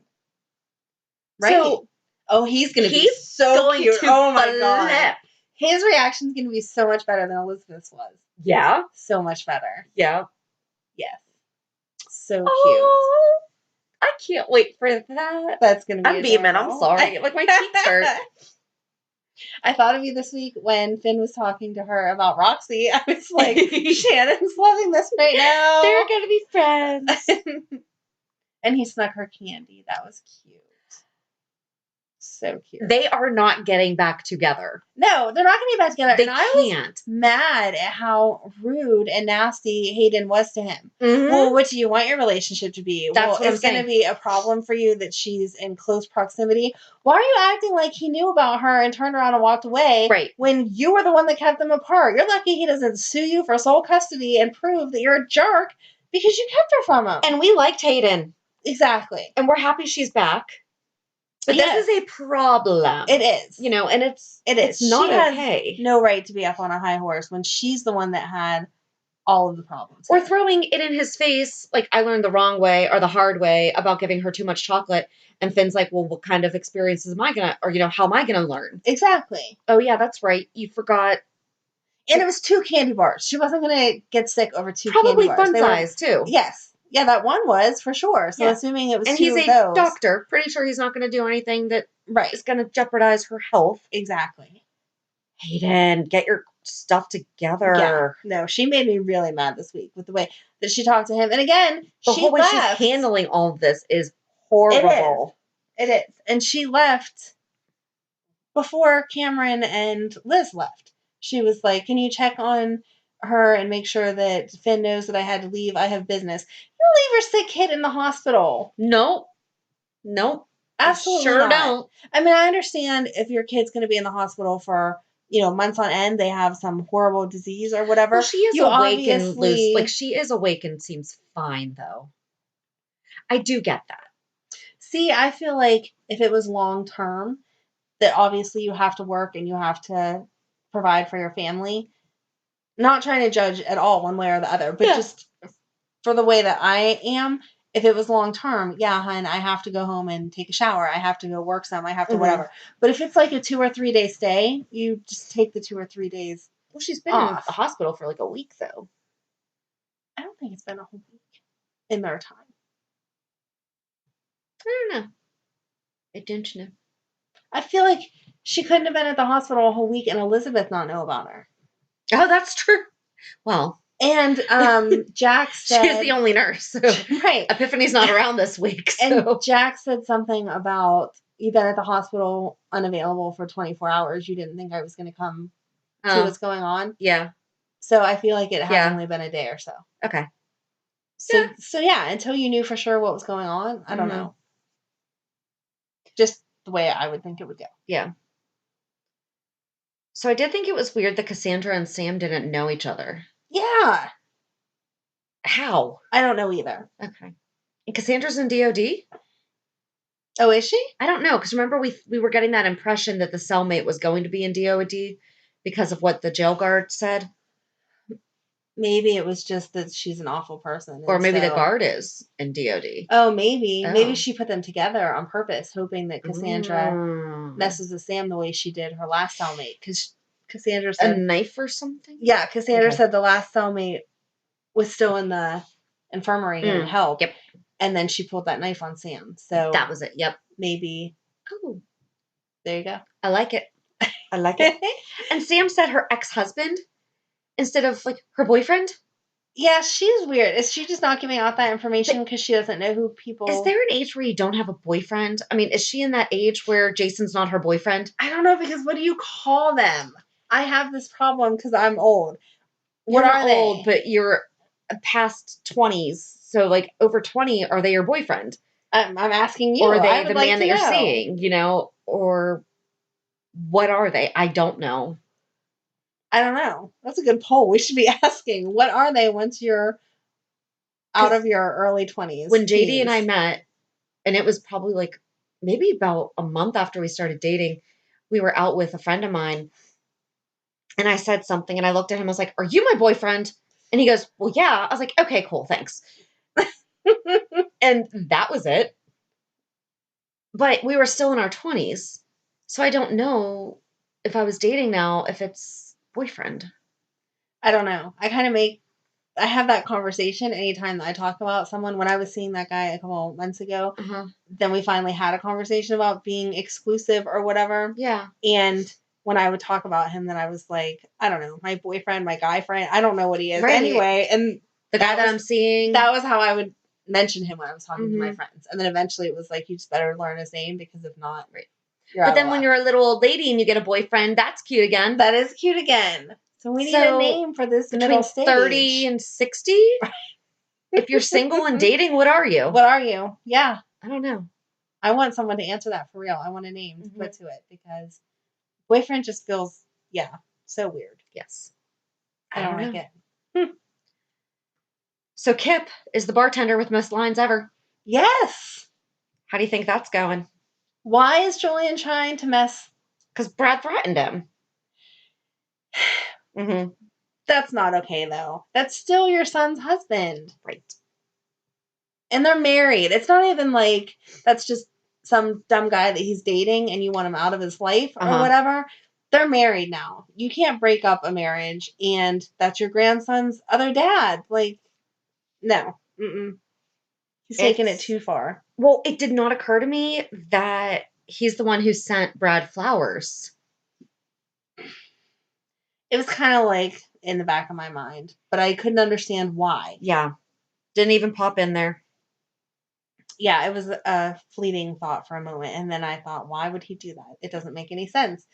[SPEAKER 1] So, he's going to be so cute. Oh, my God. His reaction's going to be so much better than Elizabeth's was.
[SPEAKER 2] Yeah.
[SPEAKER 1] So much better.
[SPEAKER 2] Yeah.
[SPEAKER 1] Yes. So cute.
[SPEAKER 2] I can't wait for that.
[SPEAKER 1] That's going to be
[SPEAKER 2] I'm beaming. I'm sorry. Like, my cheeks hurt.
[SPEAKER 1] I thought of you this week when Finn was talking to her about Roxy. I was like, Shannon's loving this right now.
[SPEAKER 2] They're going to be friends.
[SPEAKER 1] And he snuck her candy. That was cute. So cute.
[SPEAKER 2] They are not getting back together.
[SPEAKER 1] No, they're not getting back together.
[SPEAKER 2] They
[SPEAKER 1] and I
[SPEAKER 2] can't.
[SPEAKER 1] was mad at how rude and nasty Hayden was to him. Mm-hmm. Well, what do you want your relationship to be?
[SPEAKER 2] That's what
[SPEAKER 1] it's going to be a problem for you that she's in close proximity. Why are you acting like he knew about her and turned around and walked away when you were the one that kept them apart? You're lucky he doesn't sue you for sole custody and prove that you're a jerk because you kept her from him.
[SPEAKER 2] And we liked Hayden.
[SPEAKER 1] Exactly.
[SPEAKER 2] And we're happy she's back. But this is a problem.
[SPEAKER 1] It is.
[SPEAKER 2] You know, and it's not okay.
[SPEAKER 1] No right to be up on a high horse when she's the one that had all of the problems.
[SPEAKER 2] Or throwing it in his face, like, I learned the wrong way or the hard way about giving her too much chocolate. And Finn's like, well, what kind of experiences am I going to, or, how am I going to learn?
[SPEAKER 1] Exactly.
[SPEAKER 2] Oh, yeah, that's right. You forgot.
[SPEAKER 1] And it was 2 candy bars. She wasn't going to get sick over 2 candy bars.
[SPEAKER 2] Probably fun size, too.
[SPEAKER 1] Yes. Yeah, that one was, for sure. So assuming it was
[SPEAKER 2] and
[SPEAKER 1] 2
[SPEAKER 2] he's
[SPEAKER 1] of those.
[SPEAKER 2] A doctor. Pretty sure he's not going to do anything that is going to jeopardize her health.
[SPEAKER 1] Exactly.
[SPEAKER 2] Hayden, get your stuff together.
[SPEAKER 1] Yeah. No, she made me really mad this week with the way that she talked to him. And again,
[SPEAKER 2] the whole way she's handling all of this is horrible.
[SPEAKER 1] It is. And she left before Cameron and Liz left. She was like, can you check on her and make sure that Finn knows that I had to leave. I have business. You leave your sick kid in the hospital.
[SPEAKER 2] Nope.
[SPEAKER 1] Absolutely
[SPEAKER 2] sure
[SPEAKER 1] not.
[SPEAKER 2] Don't.
[SPEAKER 1] I mean, I understand if your kid's going to be in the hospital for, months on end, they have some horrible disease or whatever.
[SPEAKER 2] Well, she is awake and loose. Like, she is awake and seems fine, though. I do get that.
[SPEAKER 1] See, I feel like if it was long term, that obviously you have to work and you have to provide for your family. Not trying to judge at all one way or the other, but just for the way that I am, if it was long term, yeah, hun, I have to go home and take a shower. I have to go work some. I have to whatever. But if it's like a 2 or 3 day stay, you just take the 2 or 3 days.
[SPEAKER 2] Well, she's been in the hospital for like a week, though.
[SPEAKER 1] I don't think it's been a whole week in their time.
[SPEAKER 2] I don't know. I don't know.
[SPEAKER 1] I feel like she couldn't have been at the hospital a whole week and Elizabeth not know about her.
[SPEAKER 2] Oh, that's true. Well.
[SPEAKER 1] And Jack said...
[SPEAKER 2] She's the only nurse. So
[SPEAKER 1] right.
[SPEAKER 2] Epiphany's not around this week. So.
[SPEAKER 1] And Jack said something about, you've been at the hospital unavailable for 24 hours. You didn't think I was going to come see what's going on?
[SPEAKER 2] Yeah.
[SPEAKER 1] So I feel like it had only been a day or so.
[SPEAKER 2] Okay.
[SPEAKER 1] So until you knew for sure what was going on, I don't know. Just the way I would think it would go.
[SPEAKER 2] Yeah. So I did think it was weird that Cassandra and Sam didn't know each other.
[SPEAKER 1] Yeah.
[SPEAKER 2] How?
[SPEAKER 1] I don't know either.
[SPEAKER 2] Okay. And Cassandra's in DOD?
[SPEAKER 1] Oh, is she?
[SPEAKER 2] I don't know, because remember we were getting that impression that the cellmate was going to be in DOD because of what the jail guard said.
[SPEAKER 1] Maybe it was just that she's an awful person.
[SPEAKER 2] Or maybe the guard is in DOD.
[SPEAKER 1] Oh, maybe. Oh. Maybe she put them together on purpose, hoping that Cassandra messes with Sam the way she did her last cellmate. Because Cassandra said...
[SPEAKER 2] A knife or something?
[SPEAKER 1] Yeah, Cassandra said the last cellmate was still in the infirmary and help.
[SPEAKER 2] Yep.
[SPEAKER 1] And then she pulled that knife on Sam. So
[SPEAKER 2] that was it. Yep.
[SPEAKER 1] Maybe.
[SPEAKER 2] Oh.
[SPEAKER 1] There you go.
[SPEAKER 2] I like it. I like it. And Sam said her ex-husband instead of, like, her boyfriend?
[SPEAKER 1] Yeah, she's weird. Is she just not giving out that information because she doesn't know who people...
[SPEAKER 2] Is there an age where you don't have a boyfriend? I mean, is she in that age where Jason's not her boyfriend?
[SPEAKER 1] I don't know, because what do you call them? I have this problem because I'm old.
[SPEAKER 2] What are they? Old, but you're past 20s. So, like, over 20, are they your boyfriend?
[SPEAKER 1] I'm asking you.
[SPEAKER 2] Or are they
[SPEAKER 1] I would
[SPEAKER 2] the
[SPEAKER 1] like
[SPEAKER 2] man
[SPEAKER 1] to
[SPEAKER 2] that you're
[SPEAKER 1] know.
[SPEAKER 2] seeing, you know? Or what are they? I don't know.
[SPEAKER 1] I don't know. That's a good poll. We should be asking, what are they once you're out of your early 20s?
[SPEAKER 2] When JD and I met, and it was probably like maybe about a month after we started dating, we were out with a friend of mine, and I said something, and I looked at him, I was like, "Are you my boyfriend?" And he goes, "Well, yeah." I was like, "Okay, cool, thanks." And that was it. But we were still in our 20s. So I don't know if I was dating now, if it's boyfriend.
[SPEAKER 1] I don't know. I have that conversation anytime that I talk about someone. When I was seeing that guy a couple months ago, then we finally had a conversation about being exclusive or whatever.
[SPEAKER 2] Yeah.
[SPEAKER 1] And when I would talk about him, then I was like, I don't know, my boyfriend, my guy friend, I don't know what he is anyway. And
[SPEAKER 2] the guy that I'm seeing.
[SPEAKER 1] That was how I would mention him when I was talking to my friends. And then eventually it was like, you just better learn his name, because if not,
[SPEAKER 2] but then when you're a little old lady and you get a boyfriend, that's cute again.
[SPEAKER 1] That is cute again. So we need a name for this middle stage.
[SPEAKER 2] 30 and 60? If you're single and dating, what are you?
[SPEAKER 1] What are you? Yeah.
[SPEAKER 2] I don't know.
[SPEAKER 1] I want someone to answer that for real. I want a name to put to it, because boyfriend just feels, so weird.
[SPEAKER 2] Yes.
[SPEAKER 1] I don't like it.
[SPEAKER 2] So Kip is the bartender with most lines ever.
[SPEAKER 1] Yes.
[SPEAKER 2] How do you think that's going?
[SPEAKER 1] Why is Julian trying to mess?
[SPEAKER 2] Because Brad threatened him.
[SPEAKER 1] That's not okay, though. That's still your son's husband.
[SPEAKER 2] Right.
[SPEAKER 1] And they're married. It's not even like that's just some dumb guy that he's dating and you want him out of his life or whatever. They're married now. You can't break up a marriage, and that's your grandson's other dad. Like, no. He's taking it too far.
[SPEAKER 2] Well, it did not occur to me that he's the one who sent Brad flowers.
[SPEAKER 1] It was kind of like in the back of my mind, but I couldn't understand why.
[SPEAKER 2] Yeah. Didn't even pop in there.
[SPEAKER 1] Yeah, it was a fleeting thought for a moment. And then I thought, why would he do that? It doesn't make any sense.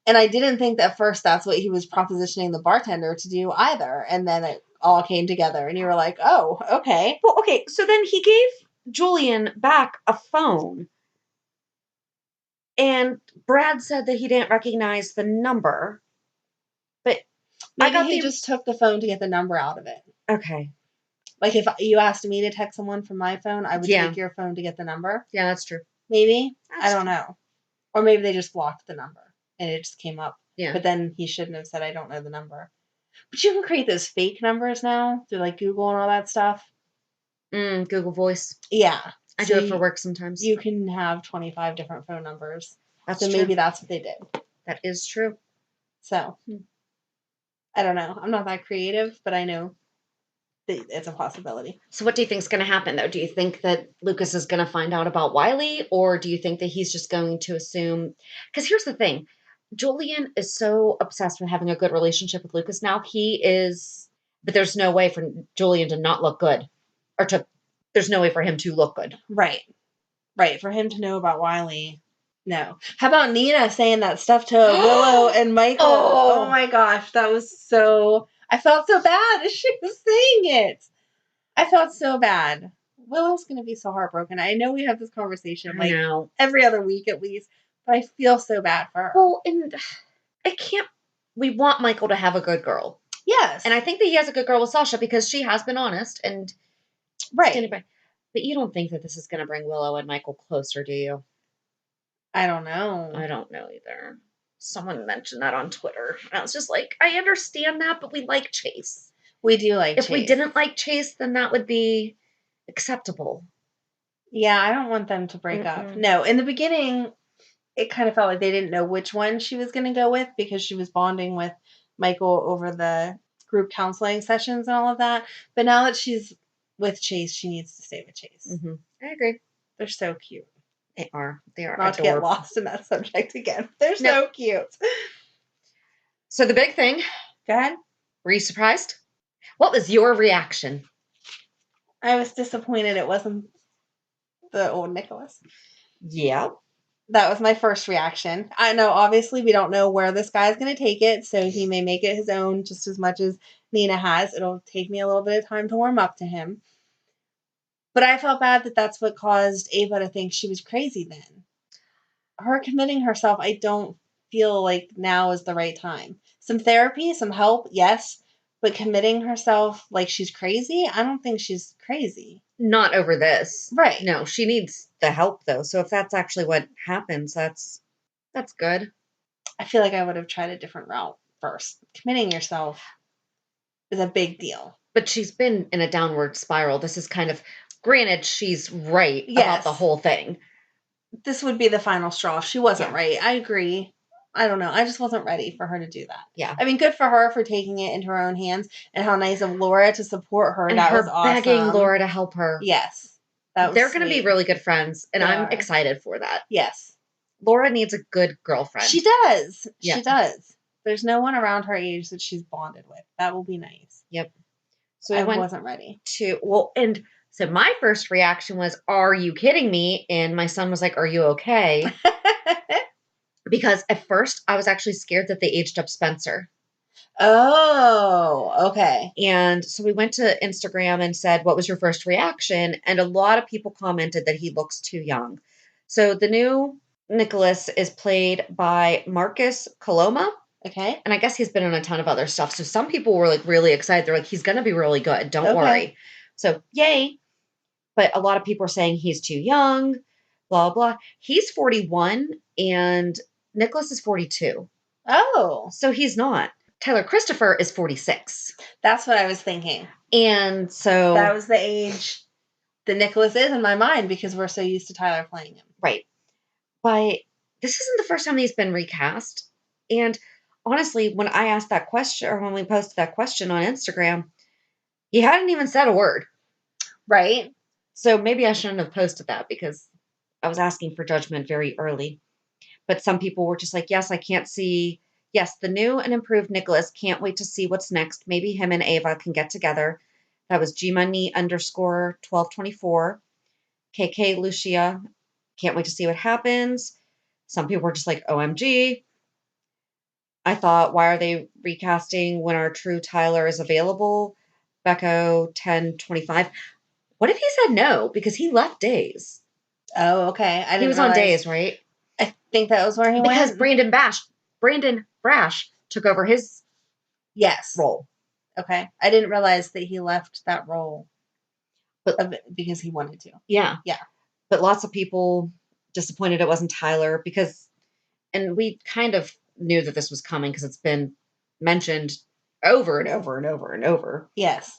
[SPEAKER 1] And I didn't think that at first that's what he was propositioning the bartender to do either. And then it all came together and you were like, oh, okay.
[SPEAKER 2] Well, okay. So then he gave Julian back a phone. And Brad said that he didn't recognize the number. But
[SPEAKER 1] maybe he just took the phone to get the number out of it.
[SPEAKER 2] Okay.
[SPEAKER 1] Like if you asked me to text someone from my phone, I would take your phone to get the number.
[SPEAKER 2] Yeah, that's true.
[SPEAKER 1] Maybe. I don't know. Or maybe they just blocked the number and it just came up.
[SPEAKER 2] Yeah.
[SPEAKER 1] But then he shouldn't have said, I don't know the number. But you can create those fake numbers now through like Google and all that stuff.
[SPEAKER 2] Google Voice.
[SPEAKER 1] Yeah.
[SPEAKER 2] I do it for work sometimes.
[SPEAKER 1] You can have 25 different phone numbers.
[SPEAKER 2] That's true.
[SPEAKER 1] Maybe that's what they did.
[SPEAKER 2] That is true.
[SPEAKER 1] So, I don't know. I'm not that creative, but I know that it's a possibility.
[SPEAKER 2] So what do you think is going to happen, though? Do you think that Lucas is going to find out about Wiley, or do you think that he's just going to assume? Because here's the thing. Julian is so obsessed with having a good relationship with Lucas now. He is, but there's no way for Julian to not look good, or there's no way for him to look good.
[SPEAKER 1] Right. For him to know about Wiley. No. How about Nina saying that stuff to Willow and Michael? Oh my gosh, that was so... I felt so bad as she was saying it. I felt so bad. Willow's going to be so heartbroken. I know we have this conversation every other week at least, but I feel so bad for her.
[SPEAKER 2] Well, and we want Michael to have a good girl.
[SPEAKER 1] Yes.
[SPEAKER 2] And I think that he has a good girl with Sasha because she has been honest and...
[SPEAKER 1] Right.
[SPEAKER 2] But you don't think that this is going to bring Willow and Michael closer, do you?
[SPEAKER 1] I don't know.
[SPEAKER 2] I don't know either. Someone mentioned that on Twitter. And I was just like, I understand that, but we like Chase.
[SPEAKER 1] We do like Chase.
[SPEAKER 2] If we didn't like Chase, then that would be acceptable.
[SPEAKER 1] Yeah, I don't want them to break up. No, in the beginning, it kind of felt like they didn't know which one she was going to go with because she was bonding with Michael over the group counseling sessions and all of that. But now that she's with Chase, she needs to stay with Chase.
[SPEAKER 2] I agree.
[SPEAKER 1] They're so cute.
[SPEAKER 2] They are. They are.
[SPEAKER 1] Not adorable. To get lost in that subject again. They're so cute.
[SPEAKER 2] So the big thing.
[SPEAKER 1] Go ahead.
[SPEAKER 2] Were you surprised? What was your reaction?
[SPEAKER 1] I was disappointed it wasn't the old Nicholas.
[SPEAKER 2] Yeah.
[SPEAKER 1] That was my first reaction. I know, obviously, we don't know where this guy's going to take it, so he may make it his own just as much as Nina has. It'll take me a little bit of time to warm up to him. But I felt bad that that's what caused Ava to think she was crazy then. Her committing herself, I don't feel like now is the right time. Some therapy, some help, yes, but committing herself like she's crazy, I don't think she's crazy.
[SPEAKER 2] Not over this.
[SPEAKER 1] Right.
[SPEAKER 2] No, she needs the help though. So if that's actually what happens, that's good.
[SPEAKER 1] I feel like I would have tried a different route first. Committing yourself is a big deal.
[SPEAKER 2] But she's been in a downward spiral. This is kind of, granted, she's right about the whole thing.
[SPEAKER 1] This would be the final straw if she wasn't right. I agree. I don't know. I just wasn't ready for her to do that.
[SPEAKER 2] Yeah.
[SPEAKER 1] I mean, good for her for taking it into her own hands, and how nice of Laura to support her.
[SPEAKER 2] And
[SPEAKER 1] that
[SPEAKER 2] her
[SPEAKER 1] was awesome.
[SPEAKER 2] Begging Laura to help her.
[SPEAKER 1] Yes.
[SPEAKER 2] They're going to be really good friends, and I'm excited for that.
[SPEAKER 1] Yes.
[SPEAKER 2] Laura needs a good girlfriend.
[SPEAKER 1] She does. Yeah. She does. There's no one around her age that she's bonded with. That will be nice.
[SPEAKER 2] Yep. So
[SPEAKER 1] I wasn't ready.
[SPEAKER 2] And so my first reaction was, "Are you kidding me?" And my son was like, "Are you okay?" Because at first I was actually scared that they aged up Spencer.
[SPEAKER 1] Oh, okay.
[SPEAKER 2] And so we went to Instagram and said, "What was your first reaction?" And a lot of people commented that he looks too young. So the new Nicholas is played by Marcus Coloma.
[SPEAKER 1] Okay.
[SPEAKER 2] And I guess he's been in a ton of other stuff. So some people were like really excited. They're like, he's going to be really good. Don't worry. So yay. But a lot of people are saying he's too young, blah, blah. He's 41 and Nicholas is 42.
[SPEAKER 1] Oh.
[SPEAKER 2] So he's not. Tyler Christopher is 46.
[SPEAKER 1] That's what I was thinking.
[SPEAKER 2] And so
[SPEAKER 1] that was the age that Nicholas is in my mind because we're so used to Tyler playing him.
[SPEAKER 2] Right. But this isn't the first time he's been recast. And honestly, when I asked that question, or when we posted that question on Instagram, he hadn't even said a word.
[SPEAKER 1] Right.
[SPEAKER 2] So maybe I shouldn't have posted that because I was asking for judgment very early. But some people were just like, yes, I can't see. Yes, the new and improved Nicholas. Can't wait to see what's next. Maybe him and Ava can get together. That was gmoney_1224. KK Lucia. Can't wait to see what happens. Some people were just like, OMG. I thought, why are they recasting when our true Tyler is available? Becco 1025. What if he said no? Because he left Days.
[SPEAKER 1] Oh, okay.
[SPEAKER 2] He was on Days, right?
[SPEAKER 1] I think that was where he went.
[SPEAKER 2] Because Brandon Brash took over his role.
[SPEAKER 1] Okay. I didn't realize that he left that role because he wanted to.
[SPEAKER 2] Yeah.
[SPEAKER 1] Yeah.
[SPEAKER 2] But lots of people disappointed it wasn't Tyler because, and we kind of knew that this was coming because it's been mentioned over and over and over and over.
[SPEAKER 1] Yes.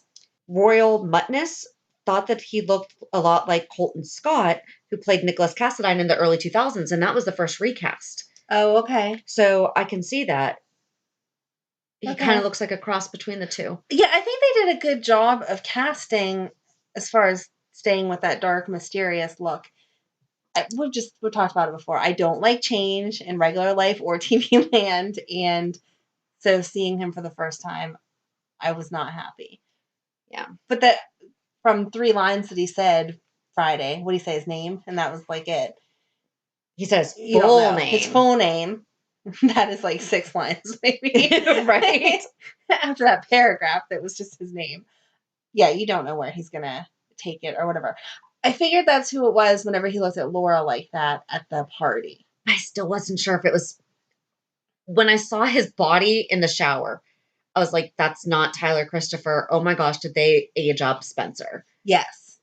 [SPEAKER 2] Royal Muttness thought that he looked a lot like Colton Scott, who played Nicholas Cassadine in the early 2000s, and that was the first recast.
[SPEAKER 1] Oh, okay.
[SPEAKER 2] So I can see that. He kind of looks like a cross between the two.
[SPEAKER 1] Yeah, I think they did a good job of casting as far as staying with that dark, mysterious look. We've talked about it before. I don't like change in regular life or TV land, and so seeing him for the first time, I was not happy.
[SPEAKER 2] Yeah.
[SPEAKER 1] But that from 3 lines that he said Friday, what did he say his name? And that was like it.
[SPEAKER 2] He says full name.
[SPEAKER 1] His full name. That is like 6 lines, maybe.
[SPEAKER 2] Right.
[SPEAKER 1] After that paragraph that was just his name. Yeah, you don't know where he's going to take it or whatever. I figured that's who it was whenever he looked at Laura like that at the party.
[SPEAKER 2] I still wasn't sure if it was. When I saw his body in the shower, I was like, that's not Tyler Christopher. Oh my gosh, did they age up Spencer?
[SPEAKER 1] Yes.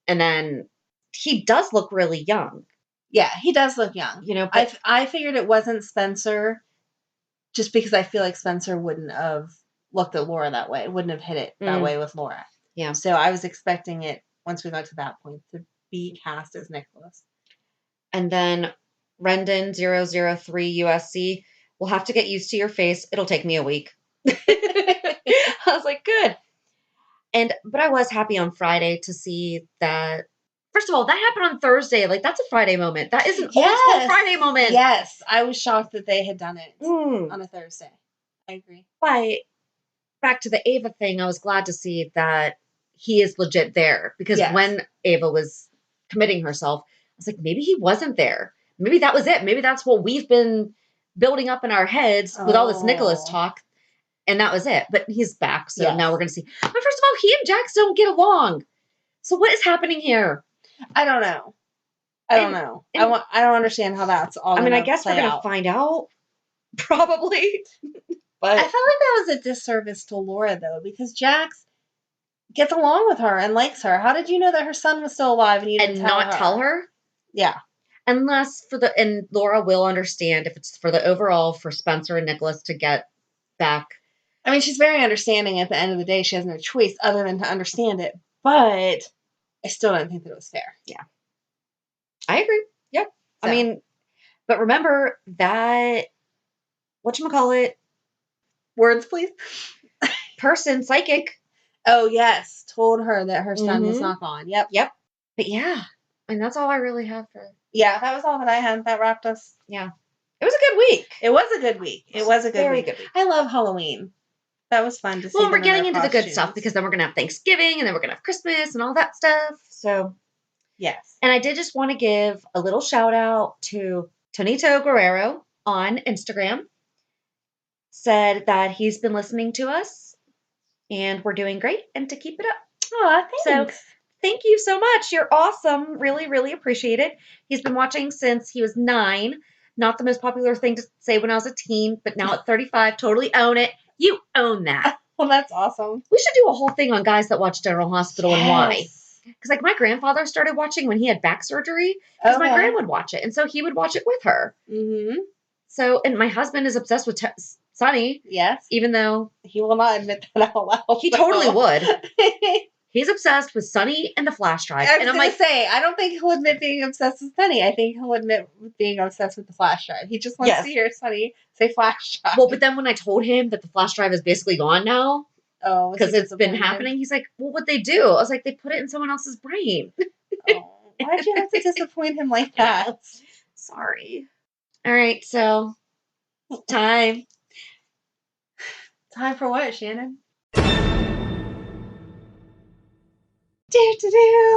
[SPEAKER 2] And then he does look really young.
[SPEAKER 1] Yeah, he does look young.
[SPEAKER 2] You know,
[SPEAKER 1] I figured it wasn't Spencer just because I feel like Spencer wouldn't have looked at Laura that way. Wouldn't have hit it that way with Laura.
[SPEAKER 2] Yeah.
[SPEAKER 1] So I was expecting it, once we got to that point, to be cast as Nicholas.
[SPEAKER 2] And then Rendon003 USC, we'll have to get used to your face. It'll take me a week. I was like, good. But I was happy on Friday to see that. First of all, that happened on Thursday. Like, that's a Friday moment. That is an old school Friday moment.
[SPEAKER 1] Yes. I was shocked that they had done it on a Thursday. I agree.
[SPEAKER 2] But back to the Ava thing, I was glad to see that he is legit there. Because when Ava was committing herself, I was like, maybe he wasn't there. maybe that was it. Maybe that's what we've been building up in our heads with all this Nicholas talk. And that was it. But he's back. So now we're going to see. But first of all, he and Jax don't get along. So what is happening here?
[SPEAKER 1] I don't know. I don't understand how that's all.
[SPEAKER 2] I guess we're going to find out. Probably. But
[SPEAKER 1] I felt like that was a disservice to Laura, though, because Jax gets along with her and likes her. How did you know that her son was still alive and you didn't
[SPEAKER 2] tell her?
[SPEAKER 1] Yeah.
[SPEAKER 2] Unless and Laura will understand if it's for the overall for Spencer and Nicholas to get back.
[SPEAKER 1] I mean, she's very understanding at the end of the day. She has no choice other than to understand it. But I still don't think that it was fair.
[SPEAKER 2] Yeah. I agree. Yep. So. I mean, but remember that, whatchamacallit?
[SPEAKER 1] Words, please.
[SPEAKER 2] Person, psychic.
[SPEAKER 1] Oh, yes. Told her that her son was not gone. Yep.
[SPEAKER 2] But yeah. And that's all I really have for.
[SPEAKER 1] Yeah, that was all that I had. That wrapped us.
[SPEAKER 2] Yeah. It was a good week.
[SPEAKER 1] It was a good week. Very good week. I love Halloween. That was fun to see.
[SPEAKER 2] Well, we're getting into the good stuff because then we're going to have Thanksgiving and then we're going to have Christmas and all that stuff. So,
[SPEAKER 1] yes.
[SPEAKER 2] And I did just want to give a little shout out to Tonito Guerrero on Instagram. Said that he's been listening to us and we're doing great and to keep it up.
[SPEAKER 1] Oh, thanks.
[SPEAKER 2] So, thank you so much. You're awesome. Really, really appreciate it. He's been watching since he was 9. Not the most popular thing to say when I was a teen, but now at 35, totally own it. You own that.
[SPEAKER 1] Well, that's awesome.
[SPEAKER 2] We should do a whole thing on guys that watch General Hospital and why. Because like my grandfather started watching when he had back surgery because my grandma would watch it. And so he would watch it with her.
[SPEAKER 1] Mm-hmm.
[SPEAKER 2] So, and my husband is obsessed with Sonny.
[SPEAKER 1] Yes.
[SPEAKER 2] Even though
[SPEAKER 1] he will not admit that out loud.
[SPEAKER 2] He totally would. He's obsessed with Sonny and the flash drive.
[SPEAKER 1] I was going to say, I don't think he'll admit being obsessed with Sonny. I think he'll admit being obsessed with the flash drive. He just wants to hear Sonny say flash drive.
[SPEAKER 2] Well, but then when I told him that the flash drive is basically gone now, because it's been happening, he's like, well, what'd they do? I was like, they put it in someone else's brain.
[SPEAKER 1] Why'd you have to disappoint him like that?
[SPEAKER 2] Sorry. All right, so time.
[SPEAKER 1] Time for what, Shannon?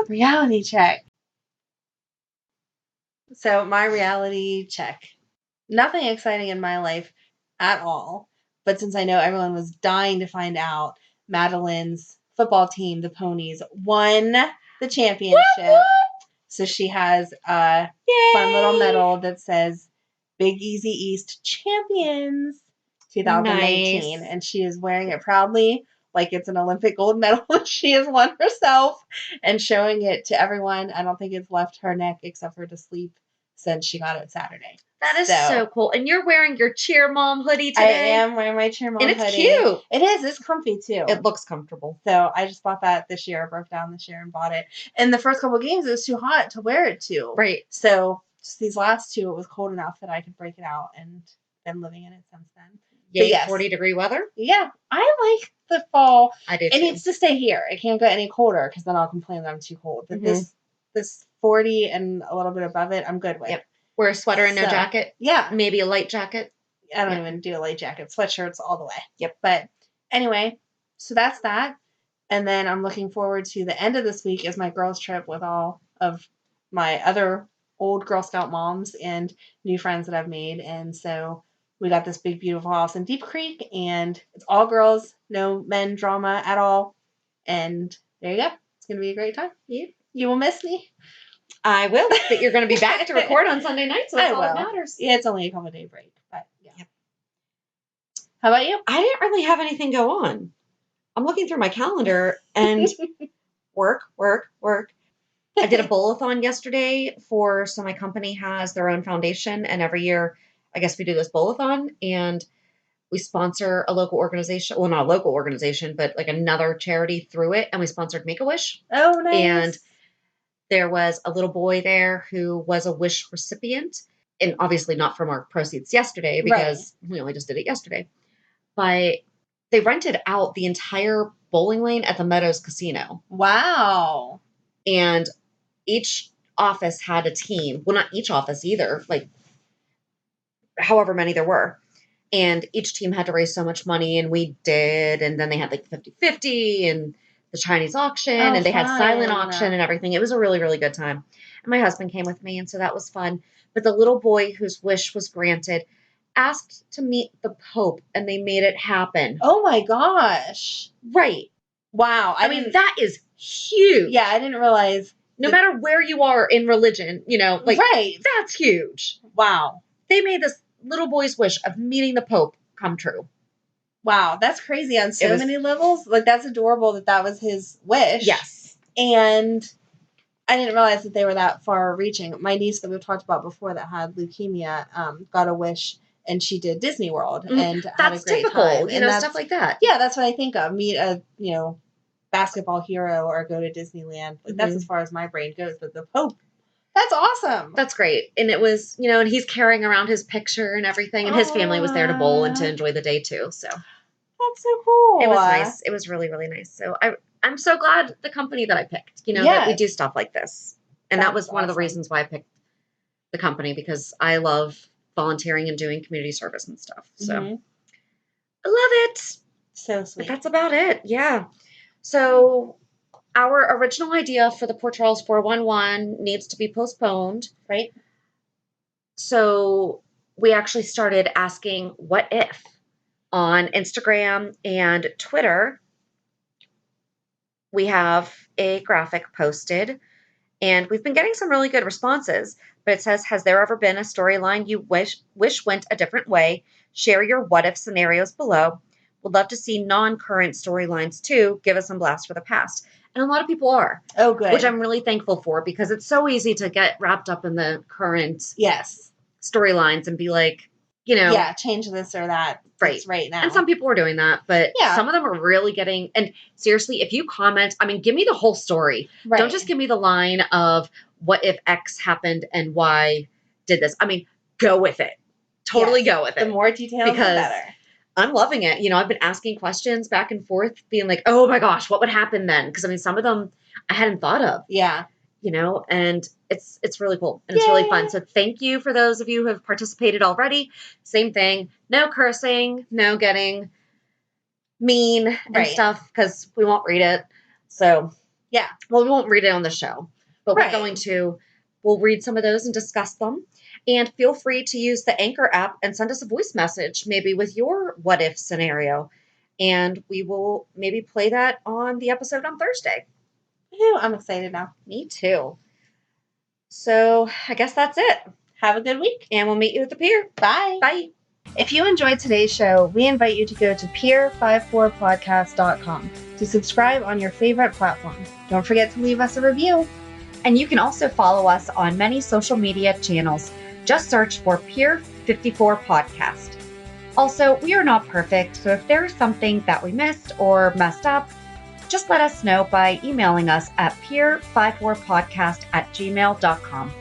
[SPEAKER 1] Reality check. So my reality check. Nothing exciting in my life at all. But since I know everyone was dying to find out, Madeline's football team, the Ponies, won the championship. Woo-hoo! So she has a fun little medal that says Big Easy East Champions 2019. Nice. And she is wearing it proudly like it's an Olympic gold medal she has won herself and showing it to everyone. I don't think it's left her neck except for to sleep since she got it Saturday.
[SPEAKER 2] That is so cool. And you're wearing your Cheer Mom hoodie today.
[SPEAKER 1] I am wearing my Cheer Mom
[SPEAKER 2] hoodie.
[SPEAKER 1] And it's
[SPEAKER 2] cute.
[SPEAKER 1] It is. It's comfy too.
[SPEAKER 2] It looks comfortable.
[SPEAKER 1] So I just bought that this year. I broke down this year and bought it. In the first couple of games, it was too hot to wear it to.
[SPEAKER 2] Right.
[SPEAKER 1] So just these last 2, it was cold enough that I could break it out and been living in it since then.
[SPEAKER 2] Yay, yes. 40-degree weather?
[SPEAKER 1] Yeah. I like the fall.
[SPEAKER 2] I do too.
[SPEAKER 1] It needs to stay here. It can't get any colder because then I'll complain that I'm too cold. But this 40 and a little bit above it, I'm good with.
[SPEAKER 2] Yep. Wear a sweater and no jacket?
[SPEAKER 1] Yeah.
[SPEAKER 2] Maybe a light jacket?
[SPEAKER 1] I don't even do a light jacket. Sweatshirts all the way.
[SPEAKER 2] Yep.
[SPEAKER 1] But anyway, so that's that. And then I'm looking forward to the end of this week is my girls' trip with all of my other old Girl Scout moms and new friends that I've made. And so we got this big, beautiful house in Deep Creek, and it's all girls, no men drama at all. And there you go. It's going to be a great time. You will miss me.
[SPEAKER 2] I will. But you're going to be back to record on Sunday night, so that's all that matters.
[SPEAKER 1] Yeah, it's only a couple day break, but yeah. Yep. How about you?
[SPEAKER 2] I didn't really have anything go on. I'm looking through my calendar and work. I did a bowl-a-thon yesterday so my company has their own foundation, and every year, I guess we do this bowl-a-thon, and we sponsor a local organization. Well, not a local organization, but like another charity through it, and we sponsored Make-A-Wish.
[SPEAKER 1] Oh, nice.
[SPEAKER 2] And there was a little boy there who was a wish recipient, and obviously not from our proceeds yesterday because we only just did it yesterday. But they rented out the entire bowling lane at the Meadows Casino.
[SPEAKER 1] Wow.
[SPEAKER 2] And each office had a team. Well, not each office either, like however many there were. And each team had to raise so much money, and we did. And then they had like 50-50 and the Chinese auction,
[SPEAKER 1] Oh,
[SPEAKER 2] and they had silent
[SPEAKER 1] fun.
[SPEAKER 2] auction and everything. It was a really, really good time. And my husband came with me, and so that was fun. But the little boy whose wish was granted asked to meet the Pope, and they made it happen.
[SPEAKER 1] Oh my gosh.
[SPEAKER 2] Right.
[SPEAKER 1] Wow.
[SPEAKER 2] I mean, that is huge.
[SPEAKER 1] Yeah, I didn't realize.
[SPEAKER 2] No matter where you are in religion, you know, like,
[SPEAKER 1] right.
[SPEAKER 2] That's huge.
[SPEAKER 1] Wow.
[SPEAKER 2] They made this little boy's wish of meeting the Pope come true.
[SPEAKER 1] Wow, that's crazy on so many levels. Like, that's adorable that was his wish.
[SPEAKER 2] Yes.
[SPEAKER 1] And I didn't realize that they were that far reaching. My niece that we've talked about before that had leukemia got a wish, and she did Disney World and had a great time.
[SPEAKER 2] You know, stuff like that.
[SPEAKER 1] Yeah, that's what I think of. Meet a, basketball hero or go to Disneyland. Like, that's as far as my brain goes. But the Pope, that's awesome.
[SPEAKER 2] That's great. And it was, and he's carrying around his picture and everything, and his family was there to bowl and to enjoy the day too. So
[SPEAKER 1] that's so cool.
[SPEAKER 2] It was nice. It was really, really nice. So I'm so glad the company that I picked, that we do stuff like this. And that was one of the reasons why I picked the company, because I love volunteering and doing community service and stuff. So I love it.
[SPEAKER 1] So sweet.
[SPEAKER 2] But that's about it. Yeah. So our original idea for the Port Charles 411 needs to be postponed.
[SPEAKER 1] Right.
[SPEAKER 2] So we actually started asking what if on Instagram and Twitter. We have a graphic posted, and we've been getting some really good responses. But it says, has there ever been a storyline you wish went a different way? Share your what if scenarios below. Would love to see non-current storylines too. Give us some blast for the past. And a lot of people are.
[SPEAKER 1] Oh, good.
[SPEAKER 2] Which I'm really thankful for, because it's so easy to get wrapped up in the current storylines and be like,
[SPEAKER 1] yeah, change this or that right now.
[SPEAKER 2] And some people are doing that, but some of them are really getting, and seriously, if you comment, give me the whole story. Right. Don't just give me the line of what if X happened and Y did this. Go with it. Totally go with it.
[SPEAKER 1] The more details, the better.
[SPEAKER 2] I'm loving it. I've been asking questions back and forth, being like, oh my gosh, what would happen then? Because some of them I hadn't thought of.
[SPEAKER 1] Yeah.
[SPEAKER 2] And it's really cool and it's really fun. So thank you for those of you who have participated already. Same thing. No cursing, no getting mean and stuff, because we won't read it. So we won't read it on the show, but we'll read some of those and discuss them. And feel free to use the Anchor app and send us a voice message, maybe with your what if scenario. And we will maybe play that on the episode on Thursday.
[SPEAKER 1] I'm excited now.
[SPEAKER 2] Me too. So I guess that's it.
[SPEAKER 1] Have a good week.
[SPEAKER 2] And we'll meet you at the pier.
[SPEAKER 1] Bye.
[SPEAKER 2] Bye.
[SPEAKER 1] If you enjoyed today's show, we invite you to go to pier54podcast.com to subscribe on your favorite platform. Don't forget to leave us a review.
[SPEAKER 2] And you can also follow us on many social media channels. Just search for Pier 54 Podcast. Also, we are not perfect, so if there is something that we missed or messed up, just let us know by emailing us at pier54podcast@gmail.com.